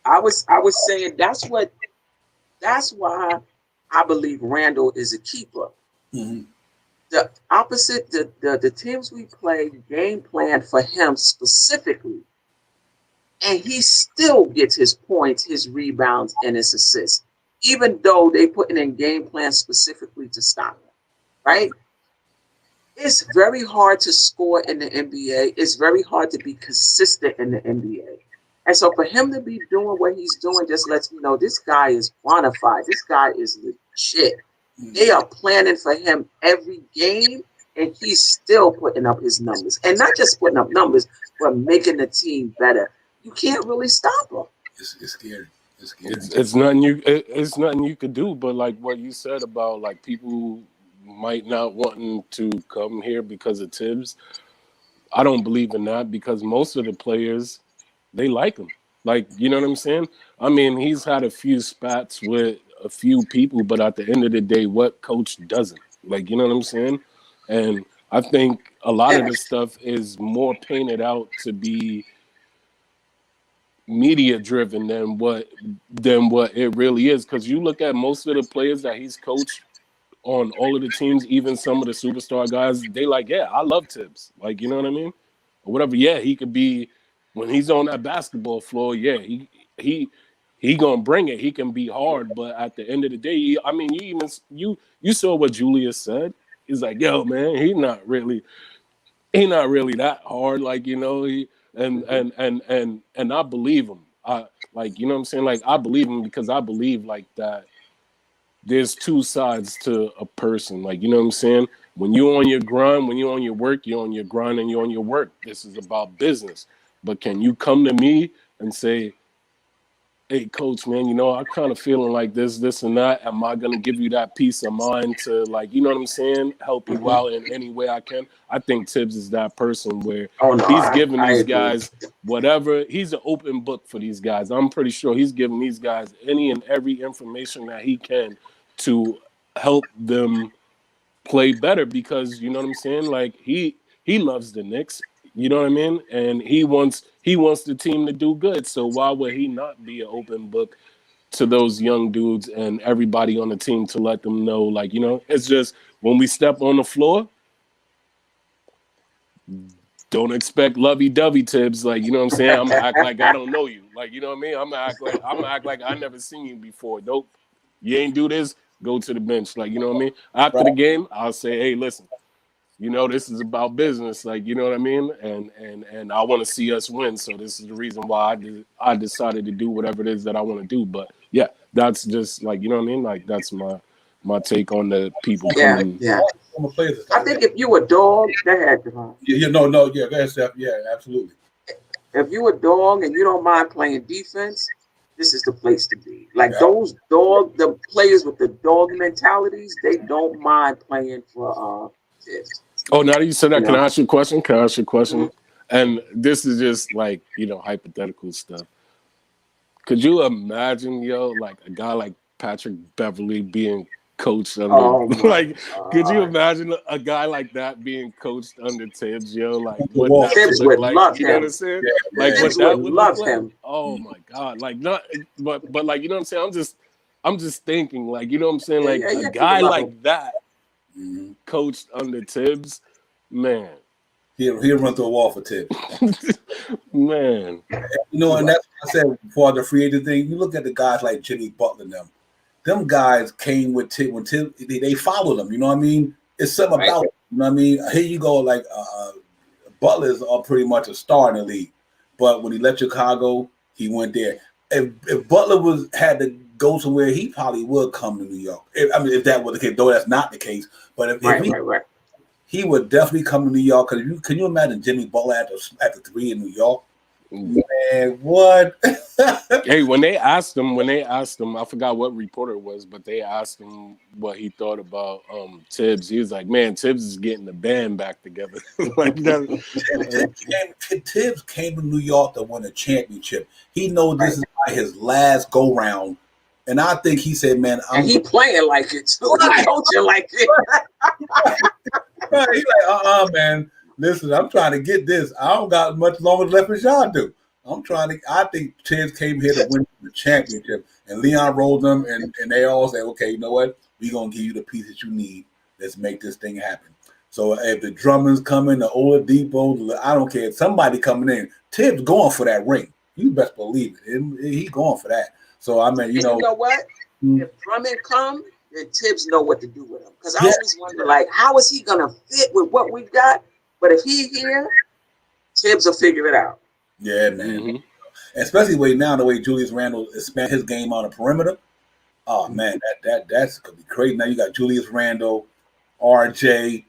I was saying that's why I believe Randall is a keeper. Mm-hmm. The opposite, the teams we play game plan for him specifically, and he still gets his points, his rebounds, and his assists, even though they putting in game plan specifically to stop him. Right? It's very hard to score in the NBA. It's very hard to be consistent in the NBA. And so for him to be doing what he's doing just lets me know this guy is bona fide. This guy is legit. They are planning for him every game, and he's still putting up his numbers. And not just putting up numbers, but making the team better. You can't really stop him. It's scary. It's nothing you could do. But like what you said about like people might not wanting to come here because of Tibbs. I don't believe in that because most of the players, they like him. Like, you know what I'm saying? I mean, he's had a few spats with a few people, but at the end of the day, what coach doesn't? Like, you know what I'm saying? And I think a lot of this stuff is more painted out to be media driven than what it really is. Because you look at most of the players that he's coached on all of the teams, even some of the superstar guys, they like, yeah, I love Tibbs. Like, you know what I mean? Or whatever. Yeah, he could be when he's on that basketball floor. Yeah, he gonna bring it. He can be hard, but at the end of the day, I mean, you saw what Julius said. He's like, yo, man, he's not really that hard. Like, you know, and I believe him. I like, you know what I'm saying? Like, I believe him because I believe like that. There's two sides to a person. Like, you know what I'm saying? When you're on your grind, when you're on your work, you're on your grind and you're on your work. This is about business. But can you come to me and say, hey, coach, man, you know, I'm kind of feeling like this and that. Am I going to give you that peace of mind to, like, you know what I'm saying, help you out in any way I can? I think Tibbs is that person where he's giving these guys whatever. He's an open book for these guys. I'm pretty sure he's giving these guys any and every information that he can to help them play better because you know what I'm saying. Like he loves the Knicks. You know what I mean, and he wants the team to do good. So why would he not be an open book to those young dudes and everybody on the team to let them know, like, you know, it's just when we step on the floor, don't expect lovey-dovey Tibbs. Like, you know what I'm saying? I'm gonna act like I don't know you. Like, you know what I mean? I'm gonna act like I never seen you before. Nope. You ain't do this, go to the bench. Like, you know what I mean? After the game, I'll say, hey, listen, you know, this is about business. Like, you know what I mean? And I want to see us win. So this is the reason why I decided to do whatever it is that I want to do. But yeah, that's just like, you know what I mean? Like that's my take on the people coming. Yeah. I think if you a dog, go ahead, Devon. Yeah, no, go ahead, Steph. Yeah, absolutely. If you a dog and you don't mind playing defense, this is the place to be. Like the players with the dog mentalities, they don't mind playing for Tibbs. Oh, now that you said that, You can know? I ask you a question? Mm-hmm. And this is just like, you know, hypothetical stuff. Could you imagine, yo, like a guy like Patrick Beverly being coached under like could you imagine a guy like that being coached under Tibbs, yo? Like what that Tibbs would look would like, love you know him. what I'm saying? Yeah, like Tibbs what that would would look love like. him. Oh my God. Like not but like you know what I'm saying? I'm just thinking, like, you know what I'm saying? Like a guy like that coached under Tibbs, man. He'll run through a wall for Tibbs. Man. You know, and that's what I said before the free agent thing. You look at the guys like Jimmy Butler and them guys came with Tibbs when Tibbs, they followed them, you know what I mean? It's something about it, you know what I mean? Here you go, like Butler's are pretty much a star in the league. But when he left Chicago, he went there. If Butler had to go somewhere, he probably would come to New York. If that was the case, though that's not the case. But if he would definitely come to New York. Because can you imagine Jimmy Butler at the 3 in New York? Man, what? Hey, when they asked him, I forgot what reporter it was, but they asked him what he thought about Tibbs. He was like, "Man, Tibbs is getting the band back together." Like Tibbs came to New York to win a championship. He knows this is like his last go round, and I think he said, "Man, he playing like it too. He coaching like it." Right. He's like, man. Listen, I'm trying to get this. I don't got much longer left as y'all do. I think Tibbs came here to win the championship. And Leon rolled them, and they all said, okay, you know what? We're going to give you the pieces you need. Let's make this thing happen. So if the Drummonds coming, the Oladipo, I don't care. Somebody coming in. Tibbs going for that ring. You best believe it. He going for that. So, I mean, you know what? If Drummond come, then Tibbs know what to do with him. Because I always wonder, like, how is he going to fit with what we've got? But if he here, Tibbs will figure it out. Yeah, man. Mm-hmm. Especially the way Julius Randle spent his game on the perimeter. Oh man, that's gonna be crazy. Now you got Julius Randle, RJ.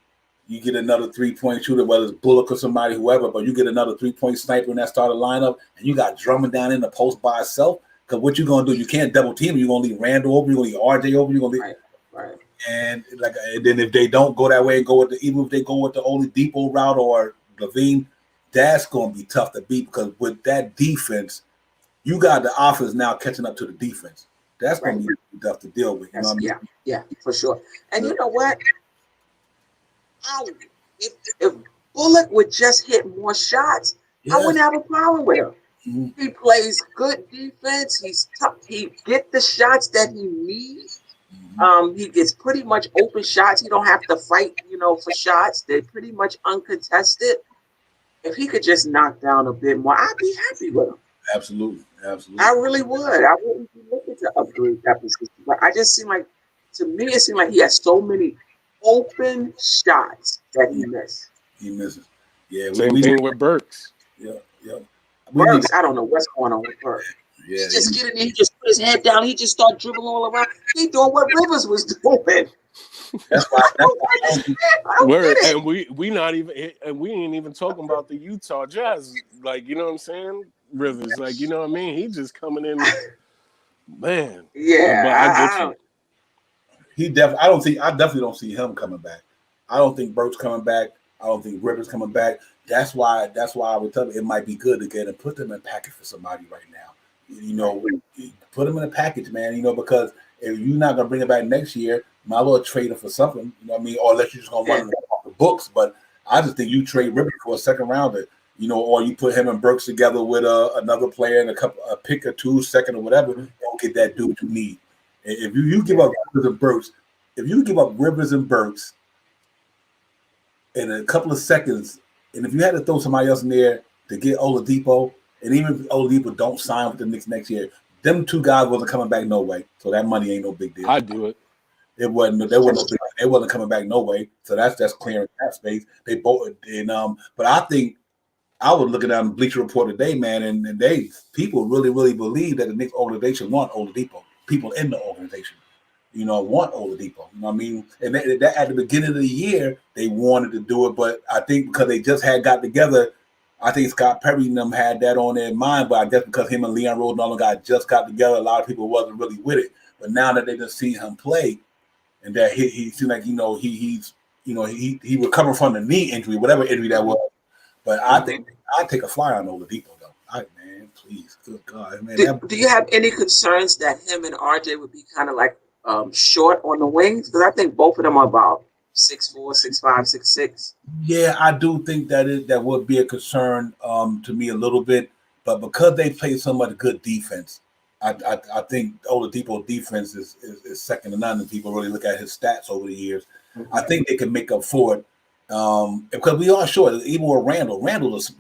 You get another 3-point shooter, whether it's Bullock or somebody, whoever. But you get another 3-point sniper in that starting lineup, and you got Drummond down in the post by itself. Because what you gonna do? You can't double team. You're gonna leave Randle open. You're gonna leave RJ open. You're gonna leave. Right. And then if they don't go that way and go with even if they go with the Oladipo route or Levine, that's going to be tough to beat because with that defense, you got the offense now catching up to the defense. That's going to be tough to deal with. You know what I mean? Yeah, for sure. And you know what? If Bullock would just hit more shots, I wouldn't have a problem with him. Mm-hmm. He plays good defense. He's tough. He get the shots that he needs. He gets pretty much open shots. He don't have to fight, for shots. They're pretty much uncontested. If he could just knock down a bit more, I'd be happy with him. Absolutely. I really would. I wouldn't be looking to upgrade that position. But I just to me, it seemed like he has so many open shots that he missed. He misses. Yeah. Same thing with Burks. Yeah. Burks, I don't know what's going on with Burks. Yeah, he just get in there, he just put his head down, he just start dribbling all around. He doing what Rivers was doing. That's why. And we ain't even talking about the Utah Jazz. Like, you know what I'm saying? Rivers, like, you know what I mean? He just coming in, man. Yeah, but I get you. I definitely don't see him coming back. I don't think Burks coming back. I don't think Rivers coming back. That's why I would tell you it might be good to get and put them in a package for somebody right now. Put them in a package, man. Because If you're not gonna bring it back next year, might as well trade him for something. You know what I mean? Or unless you're just gonna run him off the books. But I just think you trade Rivers for a second rounder. You know, or you put him and Burks together with another player and a pick or two, second or whatever, don't get that dude you need. If you give up Rivers and Burks, if you give up Rivers and Burks in a couple of seconds, and if you had to throw somebody else in there to get Oladipo, and even if Oladipo don't sign with the Knicks next year, them two guys wasn't coming back no way. So that money ain't no big deal. I do it. It wasn't. They wasn't coming back no way. So that's clearing cap space. They both and but I think. I was looking at the Bleacher Report today, man, and people really, really believe that the Knicks organization want Oladipo. People in the organization, you know, want Oladipo. You know what I mean? And that at the beginning of the year, they wanted to do it, but I think because they just had got together, I think Scott Perry and them had that on their mind, but I guess because him and Leon Rose and all the guys just got together, a lot of people wasn't really with it. But now that they just seen him play, and that he seemed like, he recovered from the knee injury, whatever injury that was. But I think I'd take a flyer on Oladipo, though. Man, please, good God, man. Do you have any concerns that him and RJ would be kind of like short on the wings? Because I think both of them are about 6'4", 6'5", 6'6". Yeah, I do think that would be a concern to me a little bit. But because they play so much good defense, I think Oladipo's defense is second to none, and people really look at his stats over the years. Mm-hmm. I think they can make up for it. Because we are short, even with Randall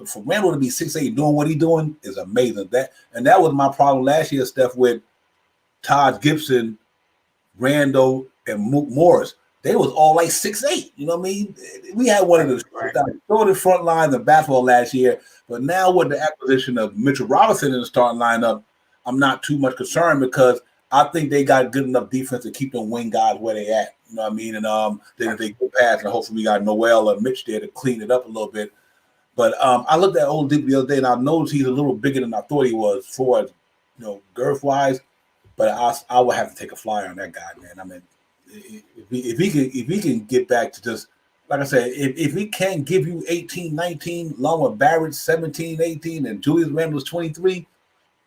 for Randall to be 6'8" doing what he's doing is amazing. That was my problem last year, Steph, with Todd Gibson, Randall, and Mook Morris. They was all like 6'8". You know what I mean? We had one of the throwing the front lines of basketball last year, but now with the acquisition of Mitchell Robinson in the starting lineup, I'm not too much concerned because I think they got good enough defense to keep them wing guys where they at. You know what I mean? And then they go past, and hopefully we got Noel or Mitch there to clean it up a little bit. But I looked at Oladipo the other day, and I noticed he's a little bigger than I thought he was for, girth wise. But I would have to take a flyer on that guy, man. I mean, if he can get back to just like I said, if he can give you 18, 19, along with Barrett 17, 18, and Julius Randle's 23,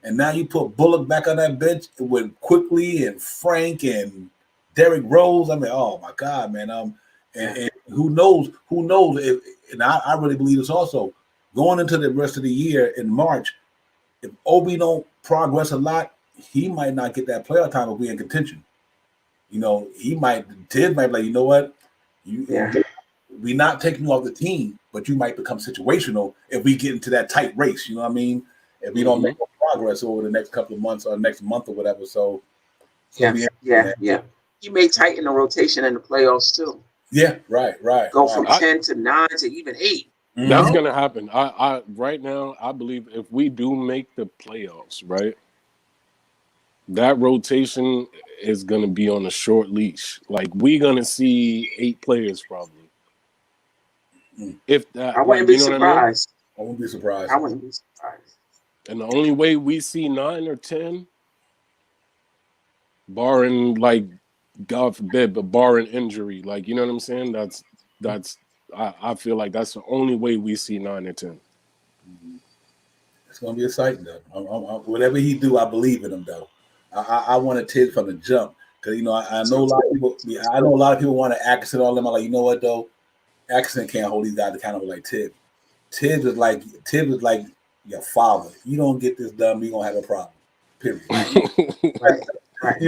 and now you put Bullock back on that bench with Quickly and Frank and Derrick Rose. I mean, oh my God, man. And who knows if, and I really believe this also, going into the rest of the year in March, if Obi don't progress a lot, he might not get that playoff time if we in contention. Tibbs might be like, you know what? We're not taking you off the team, but you might become situational if we get into that tight race. You know what I mean? If we don't make progress over the next couple of months or next month or whatever. So yeah. He may tighten the rotation in the playoffs too. Yeah, right. Go from 10 to 9 to even 8. That's gonna happen. I right now I believe if we do make the playoffs, right, that rotation is gonna be on a short leash. Like we're gonna see 8 players probably. If that, I wouldn't be surprised. I wouldn't be surprised. I wouldn't be surprised. And the only way we see 9 or 10, barring like God forbid, but barring injury, like you know what I'm saying? That's I feel like that's the only way we see 9 or 10. It's gonna be exciting though. Whatever he do, I believe in him though. I want a Tibbs from the jump because I know a lot of people. I know a lot of people want to Atkinson all them. I'm like, you know what though, Atkinson can't hold these guys accountable like Tibbs. Tibbs is like your father. You don't get this done, we gonna have a problem. Period. Right.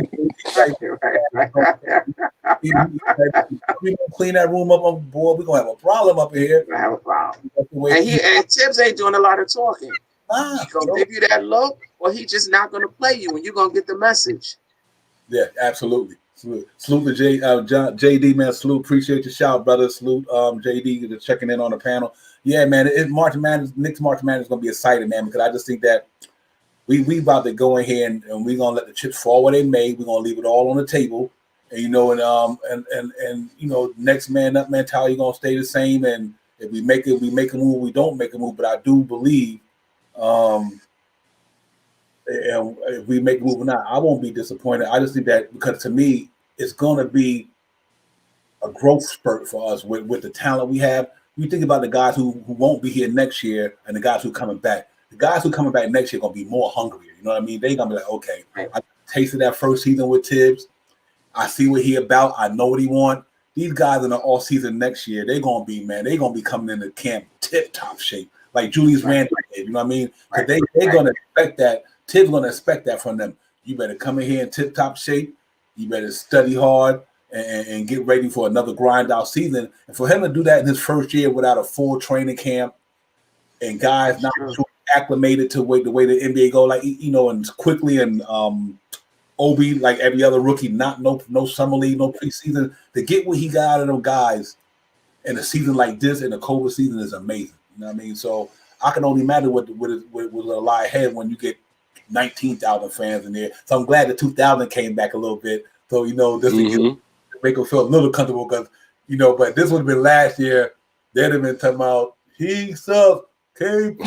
We gonna clean that room up, boy. We gonna have a problem up here. Have a problem. And Tibbs ain't doing a lot of talking. He gonna give you that look, or he just not gonna play you, and you're gonna get the message. Yeah, absolutely. Salute to JD, man. Salute. Appreciate your shout, brother. Salute, JD, just checking in on the panel. Yeah, man. It's March Madness. Nick's March Madness is gonna be exciting, man, because I just think that we about to go in here and we're gonna let the chips fall where they may. We're gonna leave it all on the table, and next man up mentality gonna stay the same. And if we make it, we make a move. We don't make a move, but I do believe, and if we make a move or not, I won't be disappointed. I just think that because to me, it's gonna be a growth spurt for us with the talent we have. You think about the guys who won't be here next year and the guys who are coming back. The guys who are coming back next year are going to be more hungrier. You know what I mean? They're going to be like, okay, I tasted that first season with Tibbs. I see what he about. I know what he want. These guys in the off season next year, they're gonna be coming into camp tip top shape, like Julius Randle did. You know what I mean? Because they're gonna expect that. Tibbs gonna expect that from them. You better come in here in tip top shape. You better study hard and get ready for another grind out season. And for him to do that in his first year without a full training camp and guys not acclimated to the way the NBA go, like and quickly and Obi, like every other rookie, no summer league, no preseason. To get what he got out of them guys in a season like this, in a COVID season, is amazing. You know what I mean? So I can only imagine what will lie ahead when you get 19,000 fans in there. So I'm glad the 2,000 came back a little bit. So just to make them feel a little comfortable, because but this would have been last year. They'd have been talking about he sucks. KP.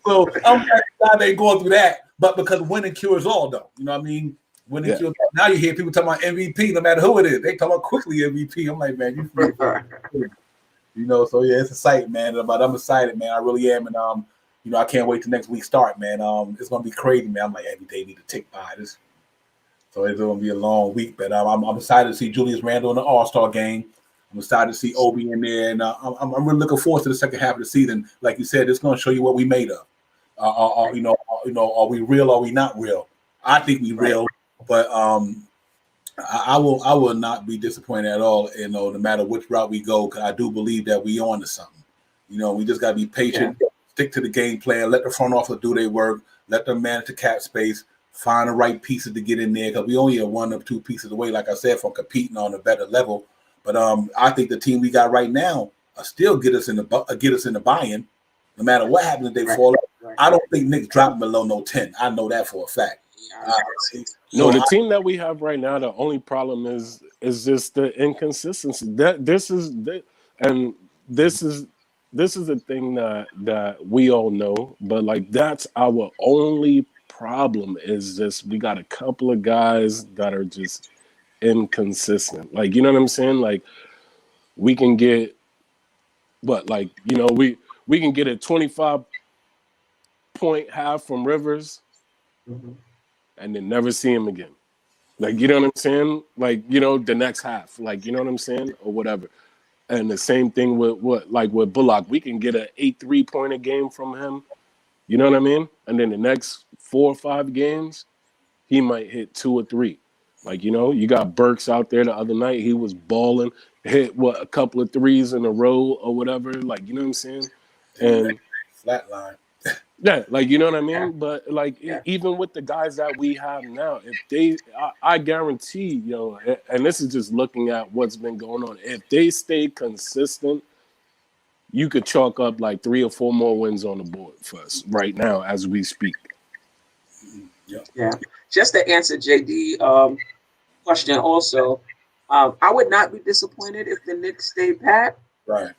So I'm glad they going through that, but because winning cures all, though. You know what I mean? Winning cures all. Now you hear people talking about MVP, no matter who it is. They talk about quickly MVP. I'm like, man, So yeah, it's exciting, man. But I'm excited, man. I really am, and I can't wait till next week start, man. It's gonna be crazy, man. I'm like, every day need to tick by this. So it's gonna be a long week, but I'm excited to see Julius Randle in the All-Star game. I'm excited to see Obi in there, and I'm really looking forward to the second half of the season. Like you said, it's going to show you what we made of. Are we real? Or are we not real? I think we real, but I will not be disappointed at all. No matter which route we go, because I do believe that we on to something. We just got to be patient, stick to the game plan, let the front office do their work, let them manage the cap space, find the right pieces to get in there, because we only are one or two pieces away, like I said, from competing on a better level. But I think the team we got right now still get us in the buy-in, no matter what happens if they fall. I don't think Knicks dropping below no 10. I know that for a fact. The team that we have right now, the only problem is just the inconsistency. This is the thing that we all know, but like that's our only problem is just we got a couple of guys that are just inconsistent. Like, you know what I'm saying? Like we can get we can get a 25-point half from Rivers and then never see him again. Like, you know what I'm saying? Like, the next half, like, you know what I'm saying? Or whatever. And the same thing with with Bullock. We can get an 8 3-pointer game from him. You know what I mean? And then the next 4 or 5 games, he might hit 2 or 3. Like, you got Burks out there the other night. He was balling, hit a couple of threes in a row or whatever. Like, you know what I'm saying? And flat line. Yeah, like, you know what I mean? Yeah. But like even with the guys that we have now, if they, I guarantee, and this is just looking at what's been going on. If they stay consistent, you could chalk up like 3 or 4 more wins on the board for us right now as we speak. Yeah. Just to answer JD question also, I would not be disappointed if the Knicks stayed pat. Right.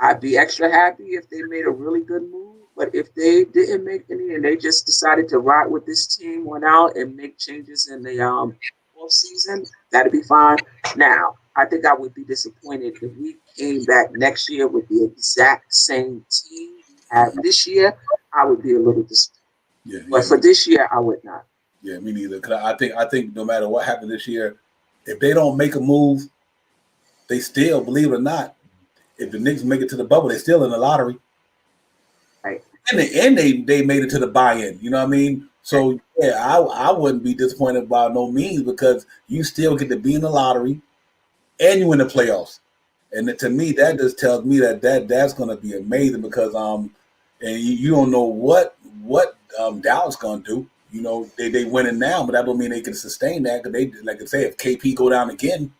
I'd be extra happy if they made a really good move. But if they didn't make any and they just decided to ride with this team, went out and make changes in the off season, that'd be fine. Now, I think I would be disappointed if we came back next year with the exact same team we had this year. I would be a little disappointed. Yeah, but for this year, I would not. Yeah, me neither. Because I think no matter what happened this year, if they don't make a move, they still, believe it or not, if the Knicks make it to the bubble, they're still in the lottery. Right. And they made it to the buy-in. You know what I mean? So, yeah, I wouldn't be disappointed by no means, because you still get to be in the lottery and you in the playoffs. And to me, that just tells me that's going to be amazing, because and you don't know what Dallas going to do. They winning now, but that don't mean they can sustain that, because they, like I say, if KP go down again,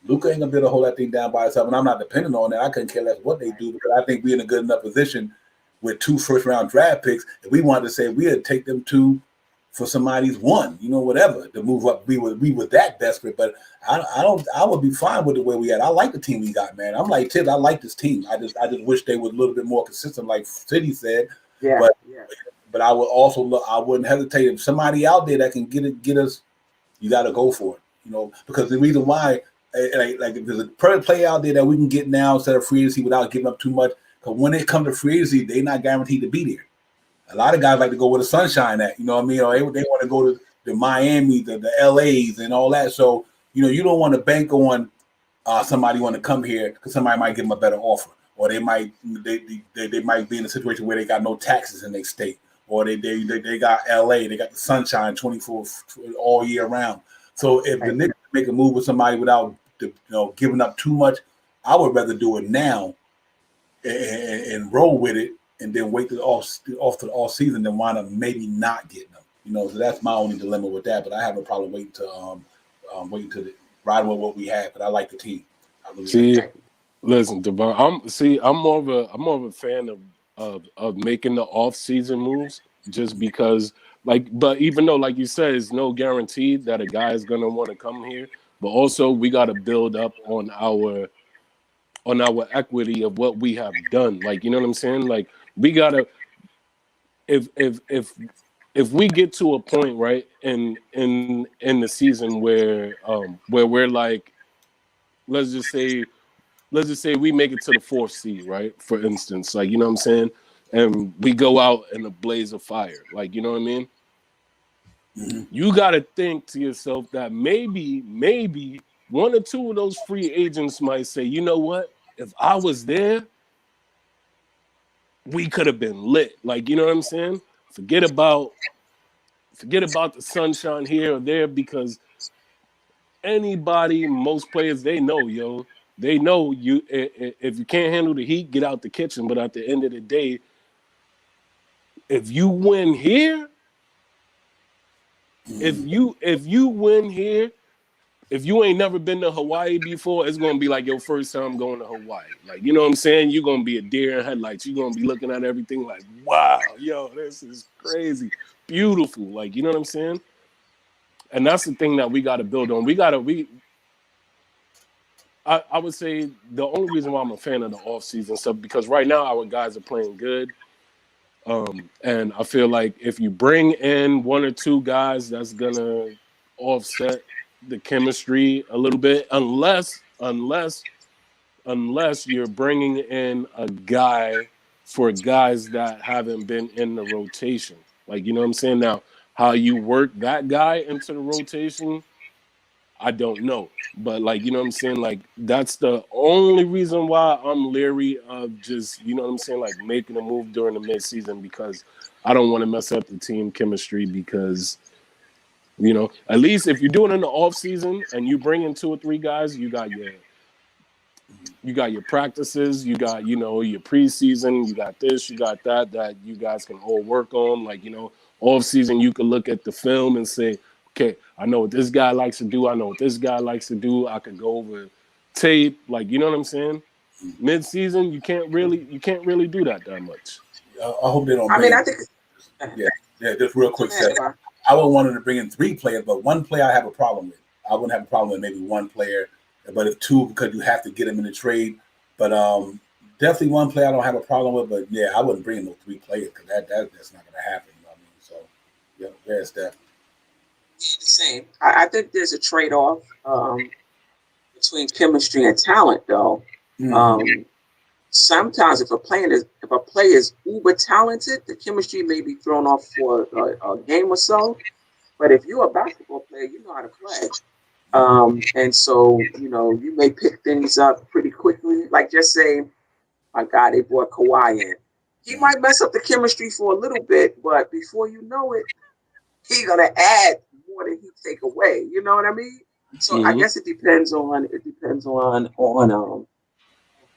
Luka ain't gonna be able to hold that thing down by itself, and I'm not dependent on that. I couldn't care less what they do, because I think we're in a good enough position with 2 first-round draft picks. If we wanted to say we'd take them 2 for somebody's 1, whatever, to move up, we were that desperate. But I would be fine with the way we had. I like the team we got, man. I'm like Tibbs. I like this team. I just wish they were a little bit more consistent, like City said. Yeah. But I would also look. I wouldn't hesitate if somebody out there that can get us. You got to go for it, because the reason why. Like if there's a per play out there that we can get now instead of free agency without giving up too much. Because when it comes to free agency, they're not guaranteed to be there. A lot of guys like to go where the sunshine at, you know what I mean? Or they want to go to Miami, the LAs, and all that. So you don't want to bank on somebody want to come here because somebody might give them a better offer, or they might be in a situation where they got no taxes in their state, or they got LA, they got the sunshine 24 all year round. So if the Knicks make a move with somebody without giving up too much, I would rather do it now and roll with it, and then wait to the off season than wind up maybe not getting them. So that's my only dilemma with that. But I have no problem waiting to ride with what we have. But I like the team. Listen, Devon, I'm more of a fan of making the off season moves just because, but even though, like you said, it's no guarantee that a guy is gonna want to come here, but also we got to build up on our equity of what we have done. Like, you know what I'm saying? Like, we gotta if we get to a point, right, in the season where we're like, let's just say we make it to the 4th seed, right? For instance, like, you know what I'm saying? And we go out in a blaze of fire. Like, you know what I mean? Mm-hmm. You got to think to yourself that maybe one or two of those free agents might say, you know what? If I was there, we could have been lit. Like, you know what I'm saying? Forget about the sunshine here or there, because most players, they know you. If you can't handle the heat, get out the kitchen. But at the end of the day, if you win here, if you win here, if you ain't never been to Hawaii before, it's gonna be like your first time going to Hawaii. Like, you know what I'm saying? You're gonna be a deer in headlights. You're gonna be looking at everything like, wow, yo, this is crazy, beautiful. Like, you know what I'm saying? And that's the thing that we got to build on. I would say the only reason why I'm a fan of the offseason stuff, because right now our guys are playing good. And I feel like if you bring in one or two guys, that's going to offset the chemistry a little bit, unless you're bringing in a guy for guys that haven't been in the rotation. Like, you know what I'm saying? Now, how you work that guy into the rotation, I don't know. But, like, you know what I'm saying? Like, that's the only reason why I'm leery of just, you know what I'm saying, like, making a move during the midseason, because I don't want to mess up the team chemistry, because, at least if you're doing it in the offseason and you bring in 2 or 3 guys, you got your practices, you got, your preseason, you got this, you got that you guys can all work on. Like, off season, you can look at the film and say, okay, I know what this guy likes to do. I know what this guy likes to do. I could go over tape. Like, you know what I'm saying? Mid-season, you can't really do that much. I hope they don't. I think. Yeah. Just real quick, I would want them to bring in 3 players, but 1 player I have a problem with. I wouldn't have a problem with maybe 1 player, but if 2, because you have to get them in the trade. But definitely 1 player I don't have a problem with. But yeah, I wouldn't bring in those 3 players, because that's not going to happen. You know what I mean? So yeah, there's that. Same. I think there's a trade-off between chemistry and talent, though. Mm-hmm. Sometimes if a player is uber talented, the chemistry may be thrown off for a game or so. But if you're a basketball player, you know how to play. And so, you may pick things up pretty quickly. Like, just say, my God, they brought Kawhi in. He might mess up the chemistry for a little bit, but before you know it, he's gonna add more than he take away. You know what I mean? So mm-hmm. I guess it depends on who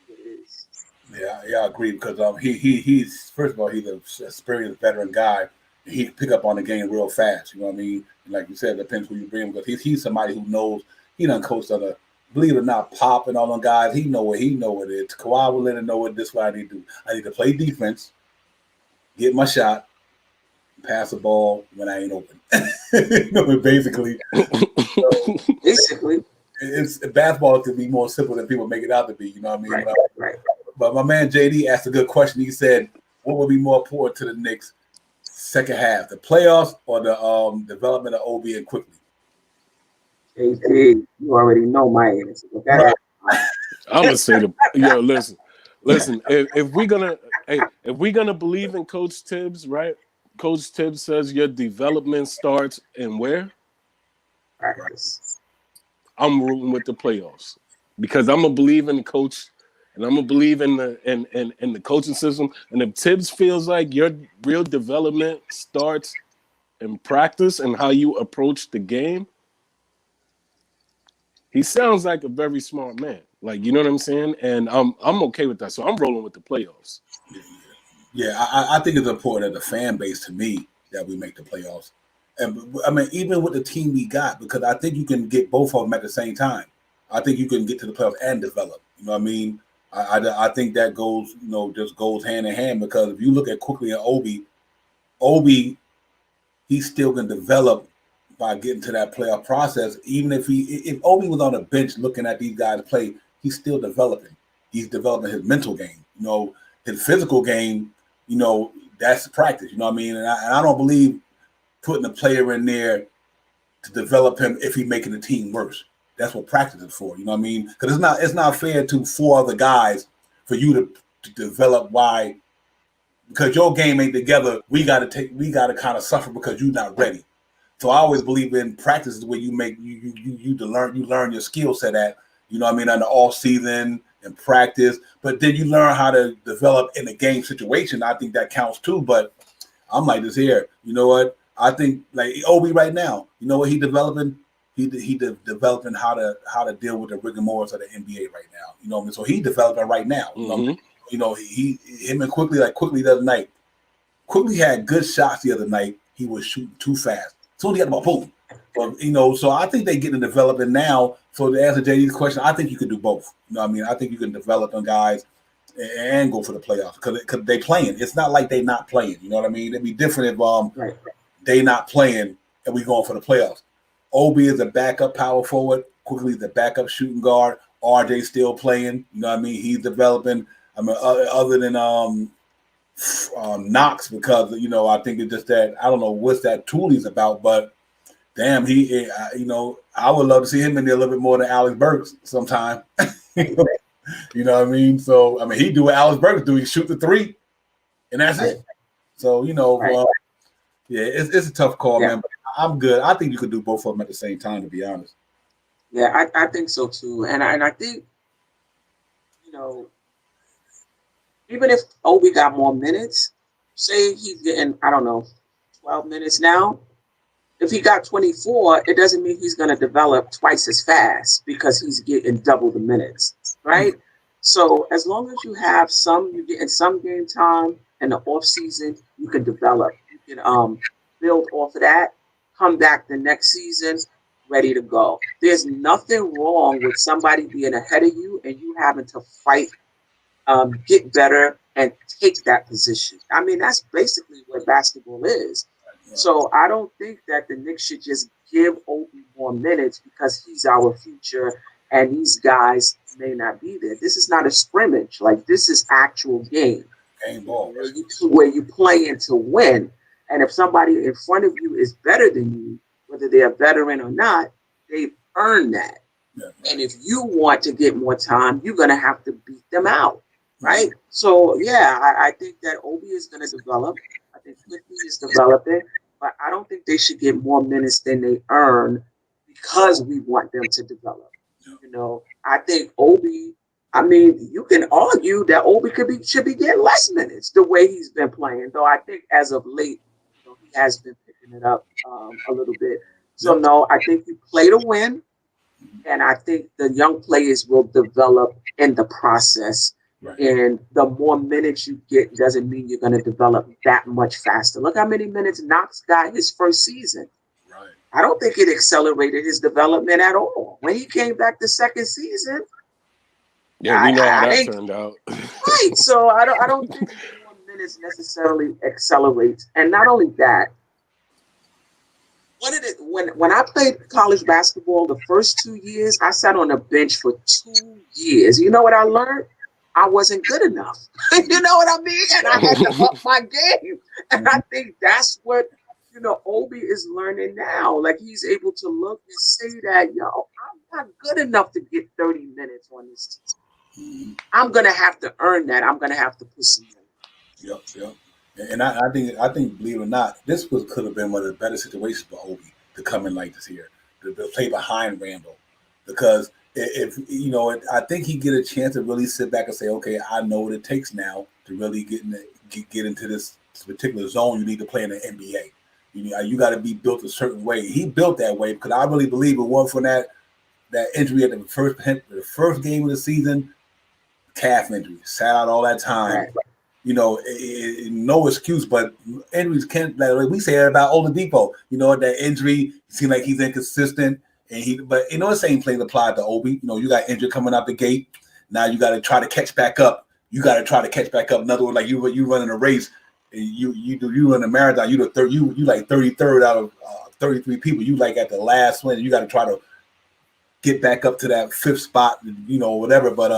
it is. Yeah, I agree, because he's first of all, he's an experienced veteran guy. He can pick up on the game real fast. You know what I mean? And like you said, it depends who you bring him, because he's somebody who knows. He done coached other, believe it or not, Pop and all them guys. He know what it is. Kawhi will let him know what this what I need to do. I need to play defense, get my shot, pass the ball when I ain't open. Basically. Basically. It's basketball can be more simple than people make it out to be. You know what I mean? Right. But my man JD asked a good question. He said, "What would be more important to the Knicks second half, the playoffs or the development of Obi and Quickly?" JD, you already know my answer. Okay? I'm gonna say listen. If we're gonna believe in Coach Tibbs, right? Coach Tibbs says your development starts in where? Practice. I'm rooting with the playoffs because I'm gonna believe in the coach and I'm gonna believe in the coaching system. And if Tibbs feels like your real development starts in practice and how you approach the game, he sounds like a very smart man. Like, you know what I'm saying? And I'm okay with that. So I'm rolling with the playoffs. Yeah, I think it's important as a fan base to me that we make the playoffs. And I mean, even with the team we got, because I think you can get both of them at the same time. I think you can get to the playoffs and develop. You know what I mean? I think that goes, just goes hand in hand because if you look at Quickly and Obi, he's still going to develop by getting to that playoff process. Even if Obi was on the bench looking at these guys play, he's still developing. He's developing his mental game. His physical game. That's practice. You know what I mean? And I don't believe putting a player in there to develop him if he's making the team worse. That's what practice is for. You know what I mean? Because it's not fair to 4 other guys for you to develop why. Because your game ain't together, we gotta kind of suffer because you're not ready. So I always believe in practice is where you make you learn your skill set at. You know what I mean, on the off season and practice, but then you learn how to develop in the game situation. I think that counts too. But I'm like this here. You know what? I think like Obi right now. You know what he developing? Developing how to deal with the rigor mortis of the NBA right now. You know what I mean? So he developing right now. Him and Quickly the other night. Quickly had good shots the other night. He was shooting too fast. So he got the ball, boom. But, so I think they getting developing now. So to answer JD's question, I think you can do both. You know what I mean? I think you can develop on guys and go for the playoffs because they playing. It's not like they not playing. You know what I mean? It'd be different if they not playing and we going for the playoffs. Obi is a backup power forward. Quickly the backup shooting guard. RJ still playing. You know what I mean? He's developing. I mean, other than Knox, because I think it's just that I don't know what's that tool he's about, but damn, I would love to see him in there a little bit more than Alex Burks sometime. You know what I mean? So I mean, he do what Alex Burks do. He shoot the 3, and that's it. So yeah, it's a tough call, man. But I'm good. I think you could do both of them at the same time, to be honest. Yeah, I think so too, and I think even if Obi got more minutes, say he's getting, I don't know, 12 minutes now. If he got 24, it doesn't mean he's going to develop twice as fast because he's getting double the minutes, right? So as long as you have you're getting some game time in the off season, you can develop. You can build off of that, come back the next season, ready to go. There's nothing wrong with somebody being ahead of you and you having to fight, get better, and take that position. I mean, that's basically what basketball is. So I don't think that the Knicks should just give Obi more minutes because he's our future and these guys may not be there. This is not a scrimmage. Like, this is actual game. Game ball. Where you playing to win. And if somebody in front of you is better than you, whether they're a veteran or not, they've earned that. Yeah. And if you want to get more time, you're going to have to beat them out. Right? So, yeah, I think that Obi is going to develop. I think Quickly is developing. But I don't think they should get more minutes than they earn because we want them to develop. I think Obi, I mean, you can argue that Obi should be getting less minutes the way he's been playing. Though I think as of late, he has been picking it up a little bit. So, no, I think you play to win. And I think the young players will develop in the process. Right. And the more minutes you get doesn't mean you're going to develop that much faster. Look how many minutes Knox got his first season. Right. I don't think it accelerated his development at all. When he came back the second season, yeah, we know how that turned out. Right. So I don't think more minutes necessarily accelerates. And not only that, when I played college basketball the first 2 years, I sat on the bench for 2 years. You know what I learned? I wasn't good enough. You know what I mean? And I had to up my game. And I think that's what, Obi is learning now. Like, he's able to look and say that, I'm not good enough to get 30 minutes on this team. I'm going to have to earn that. I'm going to have to put some in. Yep. And I think, believe it or not, this could have been one of the better situations for Obi to come in like this here, to play behind Randall, because if you know, I think he get a chance to really sit back and say, okay, I know what it takes now to really get into this particular zone. You need to play in the NBA. You got to be built a certain way. He built that way because I really believe it wasn't for that injury at the first game of the season, calf injury, sat out all that time. Right. No excuse, but injuries can't. Like we say about Oladipo, that injury seemed like he's inconsistent, but the same thing applied to Obi. You got injured coming out the gate. Now you got to try to catch back up. In other words, like you running a race, and you run a marathon. You like 33rd out of 33 people. You like at the last one. You got to try to get back up to that fifth spot. Whatever. But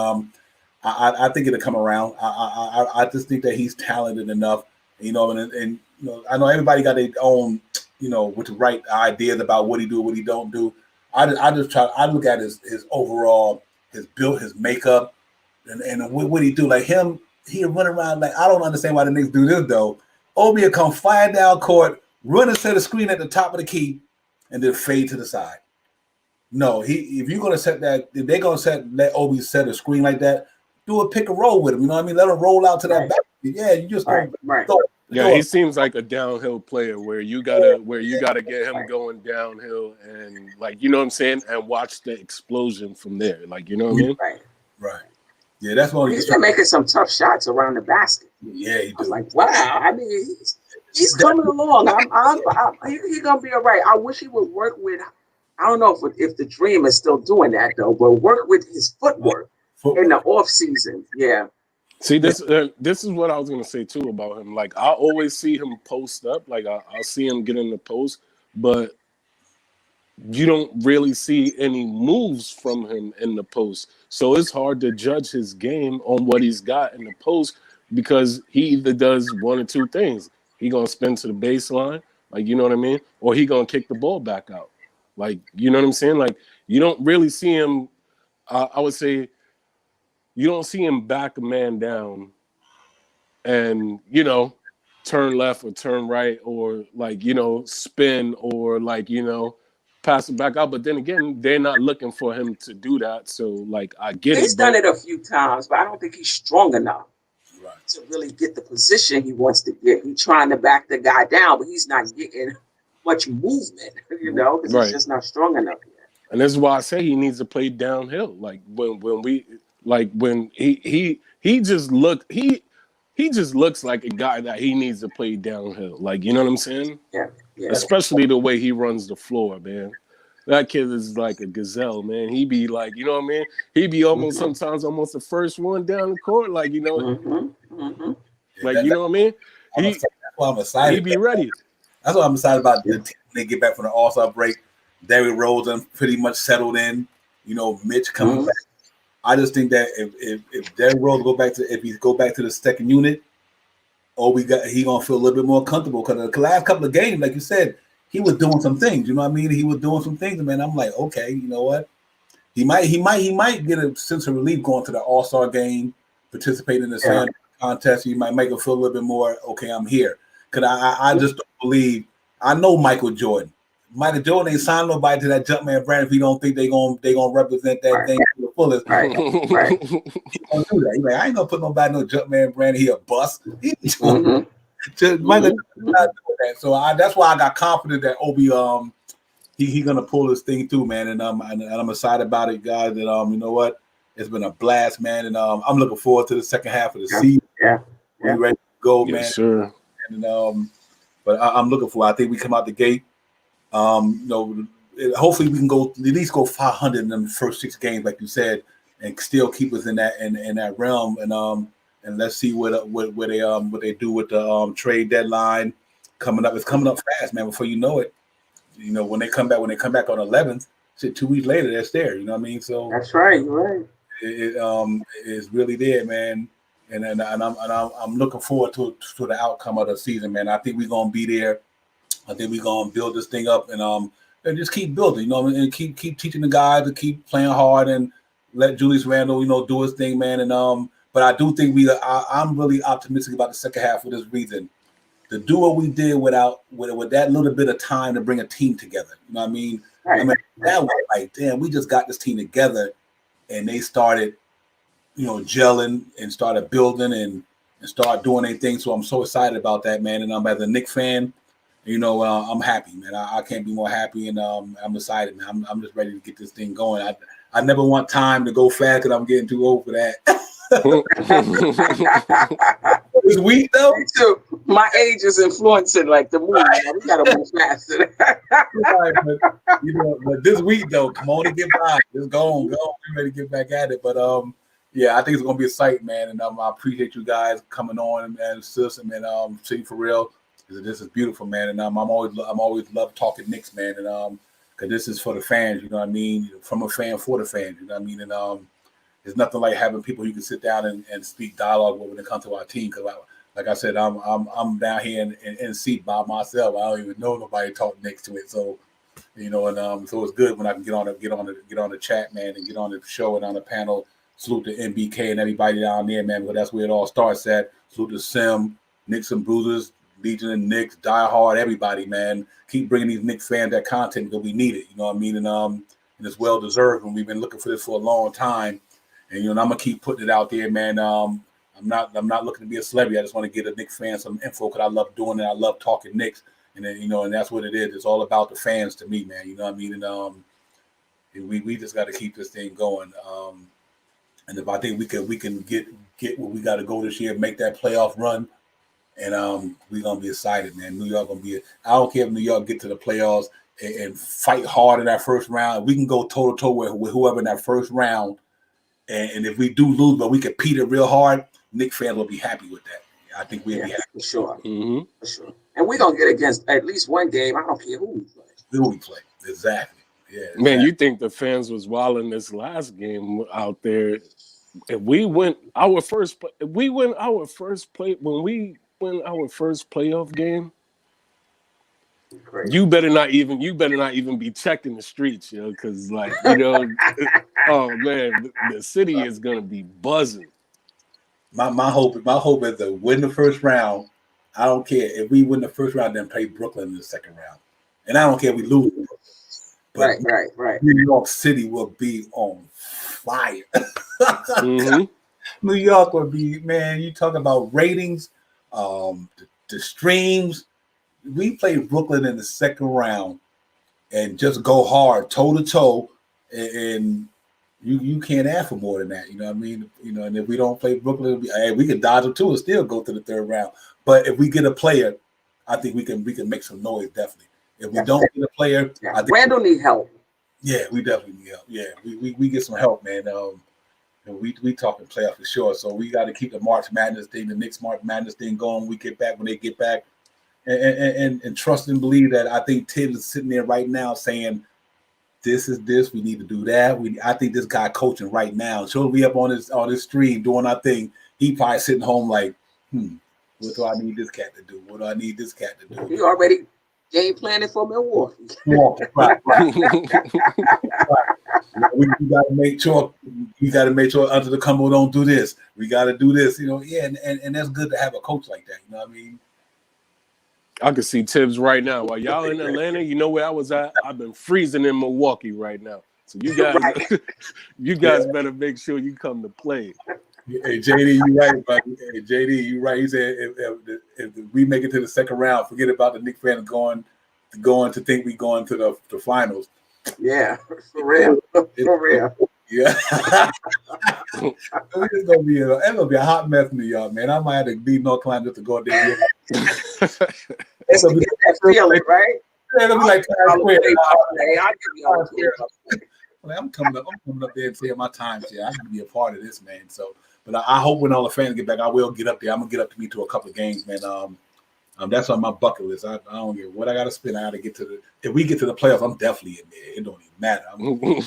I think it'll come around. I just think that he's talented enough, and I know everybody got their own, with the right ideas about what he do, what he don't do. I look at his overall, his build, his makeup, and what he do. Like him, he run around like I don't understand why the Knicks do this though. Obi will come flying down court, run and set a screen at the top of the key, and then fade to the side. No, if you're gonna set that, if they're gonna let Obi set a screen like that, do a pick and roll with him. You know what I mean? Let him roll out to that back. Yeah, you just he seems like a downhill player where you gotta get him going downhill and like what I'm saying, and watch the explosion from there. Like what I mean? Right. Yeah, that's what he's been making some tough shots around the basket. Yeah, he I was like, wow. I mean, he's coming along. He's gonna be all right. I wish he would work with. I don't know if the Dream is still doing that though, but work with his footwork. In the off season, yeah. See, this is what I was gonna say too about him. Like I always see him post up, like I'll see him get in the post, but you don't really see any moves from him in the post. So it's hard to judge his game on what he's got in the post because he either does one or two things. He gonna spin to the baseline, like what I mean, or he gonna kick the ball back out. Like what I'm saying? Like you don't really see him. I would say. You don't see him back a man down and, turn left or turn right or like, spin or like, pass it back out. But then again, they're not looking for him to do that. So like, I get He's done it a few times, but I don't think he's strong enough to really get the position he wants to get. He's trying to back the guy down, but he's not getting much movement, because he's just not strong enough yet. And this is why I say he needs to play downhill. Like when he just looks like a guy that he needs to play downhill. Like, you know what I'm saying? Yeah. Especially the way he runs the floor, man. That kid is like a gazelle, man. He be like, you know what I mean? He be sometimes almost the first one down the court, like, like, you know what I mean? That's why I'm excited. He be ready. That's what I'm excited about. The team, they get back from the All-Star break. Derrick Rose pretty much settled in. Mitch coming back. I just think that if Derrick Rose go back to the second unit, he gonna feel a little bit more comfortable because the last couple of games, like you said, he was doing some things. You know what I mean? He was doing some things, man. I'm like, okay, you know what? He might get a sense of relief going to the All-Star game, participating in the slam contest. You might make him feel a little bit more, okay, I'm here. Because I just don't believe. I know Michael Jordan. Michael Jordan ain't signed nobody to that Jumpman brand if he don't think they gonna represent that thing to the fullest. Right. He gonna do that. He's like, I ain't gonna put nobody no Jumpman brand. He a bust. Michael not doing that. So that's why I got confident that Obi he gonna pull this thing through, man. And I'm excited about it, guys. And you know what? It's been a blast, man. And I'm looking forward to the second half of the season. Yeah. We ready to go, man. Sure. And but I'm looking for. I think we come out the gate. Hopefully we can at least go 500 in the first 6 games, like you said, and still keep us in that realm. And let's see what they do with the trade deadline coming up. It's coming up fast, man. Before you know it, when they come back on 11th, 2 weeks later, that's there. You know what I mean? So that's right. You're right. It's really there, man. And I'm looking forward to the outcome of the season, man. I think we're gonna be there. I think we're gonna build this thing up and just keep building, and keep teaching the guys to keep playing hard and let Julius Randle, do his thing, man. And but I do think I'm really optimistic about the second half for this reason. to do what we did with that little bit of time to bring a team together. You know what I mean? Right. I mean, that was like, damn, we just got this team together, and they started, gelling and started building and start doing their thing. So I'm so excited about that, man. And I'm as a Knicks fan, I'm happy, man. I can't be more happy, and I'm excited, man. I'm just ready to get this thing going. I never want time to go fast because I'm getting too old for that. This week though, me too. My age is influencing like the movie. We gotta move faster. but this week though, come on and get by. Just go on. We're ready to get back at it. But yeah, I think it's gonna be a sight, man. And I appreciate you guys coming on and sis and see for real. This is beautiful, man. And I'm always love talking Knicks, man. And because this is for the fans, you know what I mean? From a fan for the fans, you know what I mean? And there's nothing like having people you can sit down and speak dialogue with when it comes to our team. Because like I said, I'm down here in seat by myself. I don't even know nobody talk next to it. So so it's good when I can get on the chat, man, and get on the show and on the panel. Salute to MBK and everybody down there, man, because that's where it all starts at. Salute to Sim, Knicks and Bruisers, Legion and Knicks, Die Hard, everybody, man. Keep bringing these Knicks fans that content because we need it. You know what I mean? And it's well deserved, and we've been looking for this for a long time. And I'm gonna keep putting it out there, man. I'm not looking to be a celebrity. I just want to get a Knicks fan some info because I love doing it. I love talking Knicks, and then and that's what it is. It's all about the fans to me, man. You know what I mean? And we just got to keep this thing going. And if I think we can get what we got to go this year, make that playoff run, and we're gonna be excited, man. New York gonna be. I don't care if New York get to the playoffs and fight hard in that first round. We can go toe to toe with whoever in that first round. And if we do lose, but we compete it real hard, Knicks fans will be happy with that. I think we'll be happy. For sure. Mm-hmm. For sure. And we're going to get against at least one game. I don't care who we play. Who we play. Exactly. Yeah. Exactly. Man, you think the fans was wilding this last game out there. If we win our first playoff game, Crazy. you better not even be checking the streets, because oh man, the city is gonna be buzzing. My hope is to win the first round. I don't care if we win the first round, then play Brooklyn in the second round, and I don't care if we lose. But Right. New York City will be on fire. Mm-hmm. New York will be, man. You talk about ratings, the streams. We play Brooklyn in the second round and just go hard, toe to toe, and you can't ask for more than that. You know what I mean? And if we don't play Brooklyn, we can dodge them too and still go to the third round. But if we get a player, I think we can make some noise, definitely. If we don't get a player, I think Randall need help. Yeah, we definitely need help. Yeah, we get some help, man. And we talking playoff for sure. So we got to keep the March Madness thing, the Knicks March Madness thing going. When we get back, when they get back. And trust and believe that I think Tibbs is sitting there right now saying, this is this, we need to do that. I think this guy coaching right now. So we up on this stream doing our thing. He probably sitting home like, what do I need this cat to do? What do I need this cat to do? He already game planning for Milwaukee. Right. We got to make sure. You got to make sure under the Cumbo don't do this. We got to do this. And that's good to have a coach like that. You know what I mean? I can see Tibbs right now. While y'all in Atlanta, you know where I was at? I've been freezing in Milwaukee right now. So you guys better make sure you come to play. Hey, JD, you right, buddy. Hey, JD, you right. He said if we make it to the second round, forget about the Knicks fans going to think we going to the finals. Yeah, for real. For real. Yeah. It's gonna be a hot mess in New York, man. I might have to leave North Carolina just to go there. It's to get that feeling, right? Yeah, it'll be like I'm coming up there and saying my time here. I got to be a part of this, man. So, but I hope when all the fans get back, I will get up there. I'm gonna get up to me to a couple of games, man. That's on my bucket list. I don't get what I got to spend. I got to get to if we get to the playoffs, I'm definitely in there. It don't even matter. I'm going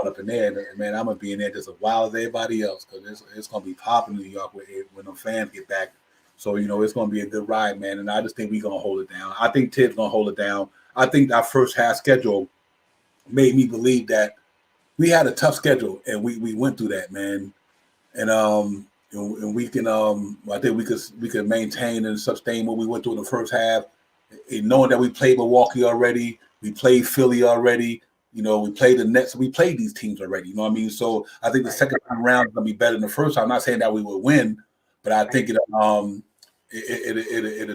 up in there, man. I'm gonna be in there just as wild as everybody else because it's gonna be popping in New York when the fans get back. So it's gonna be a good ride, man. And I just think we're gonna hold it down. I think Tibbs gonna hold it down. I think our first half schedule made me believe that we had a tough schedule and we went through that, man. And and we can I think we could maintain and sustain what we went through in the first half, and knowing that we played Milwaukee already, we played Philly already. You know, we played the Nets. We played these teams already. You know what I mean? So I think the second time around is gonna be better than the first time. I'm not saying that we will win, but I think it'll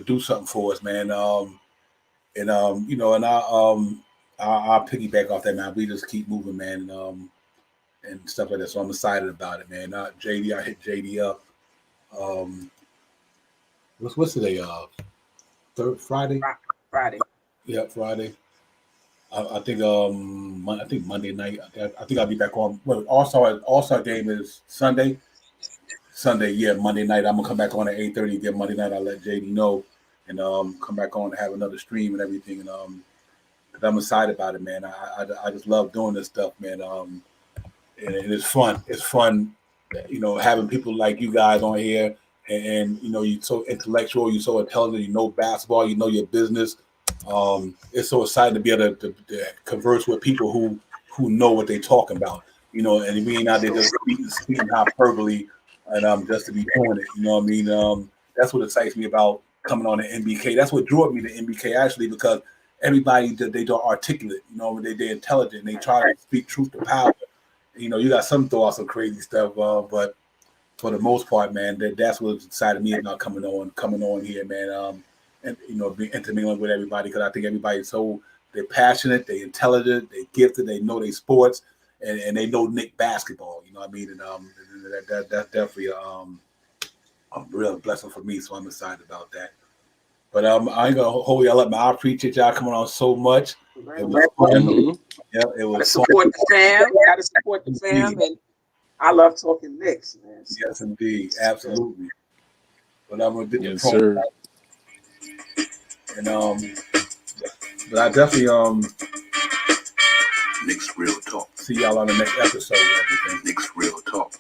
do something for us, man. You know, and I'll piggyback off that, man. We just keep moving, man, and stuff like that. So I'm excited about it, man. JD, I hit JD up. What's today? Friday. Friday. Yeah, Friday. I think I think Monday night. I think I'll be back on. Well, All-Star game is Sunday. Sunday, yeah, Monday night. I'm gonna come back on at 8:30 again. Monday night, I'll let JD know, and come back on and have another stream and everything. And 'cause I'm excited about it, man. I just love doing this stuff, man. And it's fun. It's fun, you know, having people like you guys on here, and you know, you're so intellectual, you're so intelligent, you know basketball, you know your business. It's so exciting to be able to converse with people who know what they're talking about, you know, and we ain't out there just speaking hyperbole and just to be doing it, you know what I mean? That's what excites me about coming on the NBK. That's what drew me to NBK actually, because everybody they don't articulate, you know, they're intelligent, and they try to speak truth to power. You know, you got some throw out some crazy stuff, but for the most part, man, that's what excited me about coming on here, man. And you know, being intermingling with everybody, because I think everybody's they're passionate, they're intelligent, they're gifted, they know their sports, and they know Knicks basketball. You know what I mean? And that's definitely a real blessing for me. So I'm excited about that. But I ain't gonna hold y'all up, man. I appreciate y'all coming on so much. It was fun. Yeah, it was fun. Support the fam. Gotta support the fam, and I love talking Knicks, man. Yes, indeed, absolutely. But I'm gonna get the Yes, sir. And but I definitely Knicks Real Talk. see y'all on the next episode and everything. Knicks Real Talk.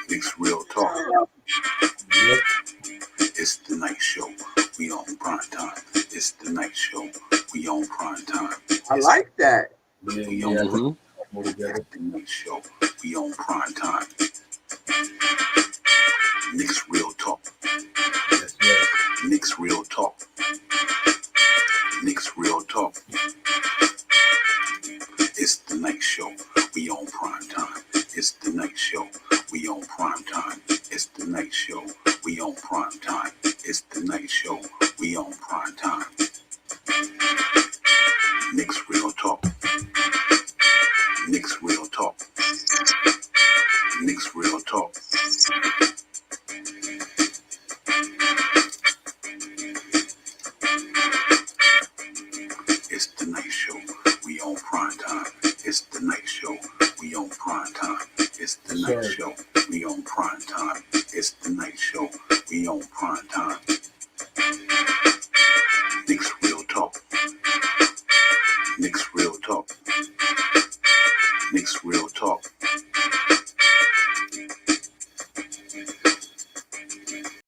Knicks Real Talk. Yep. It's the night show. We on prime time. It's the night show. We on prime time. I like that. Yeah, We yeah. on Together. the night show. We on prime time. Knicks Real Talk. Yes, yes. Knicks Real Talk. Knicks Real Talk. It's the night show. We on prime time. It's the night show. We on prime time. It's the night show. We on prime time. It's the night show. We on prime time. Knicks Real Talk. Knicks Real Talk. Knicks Real Talk. It's the night show. We on prime time. It's the night show. We on prime time. It's the night show. We on prime time. It's the night show. We on prime time. Knicks Real Talk. Knicks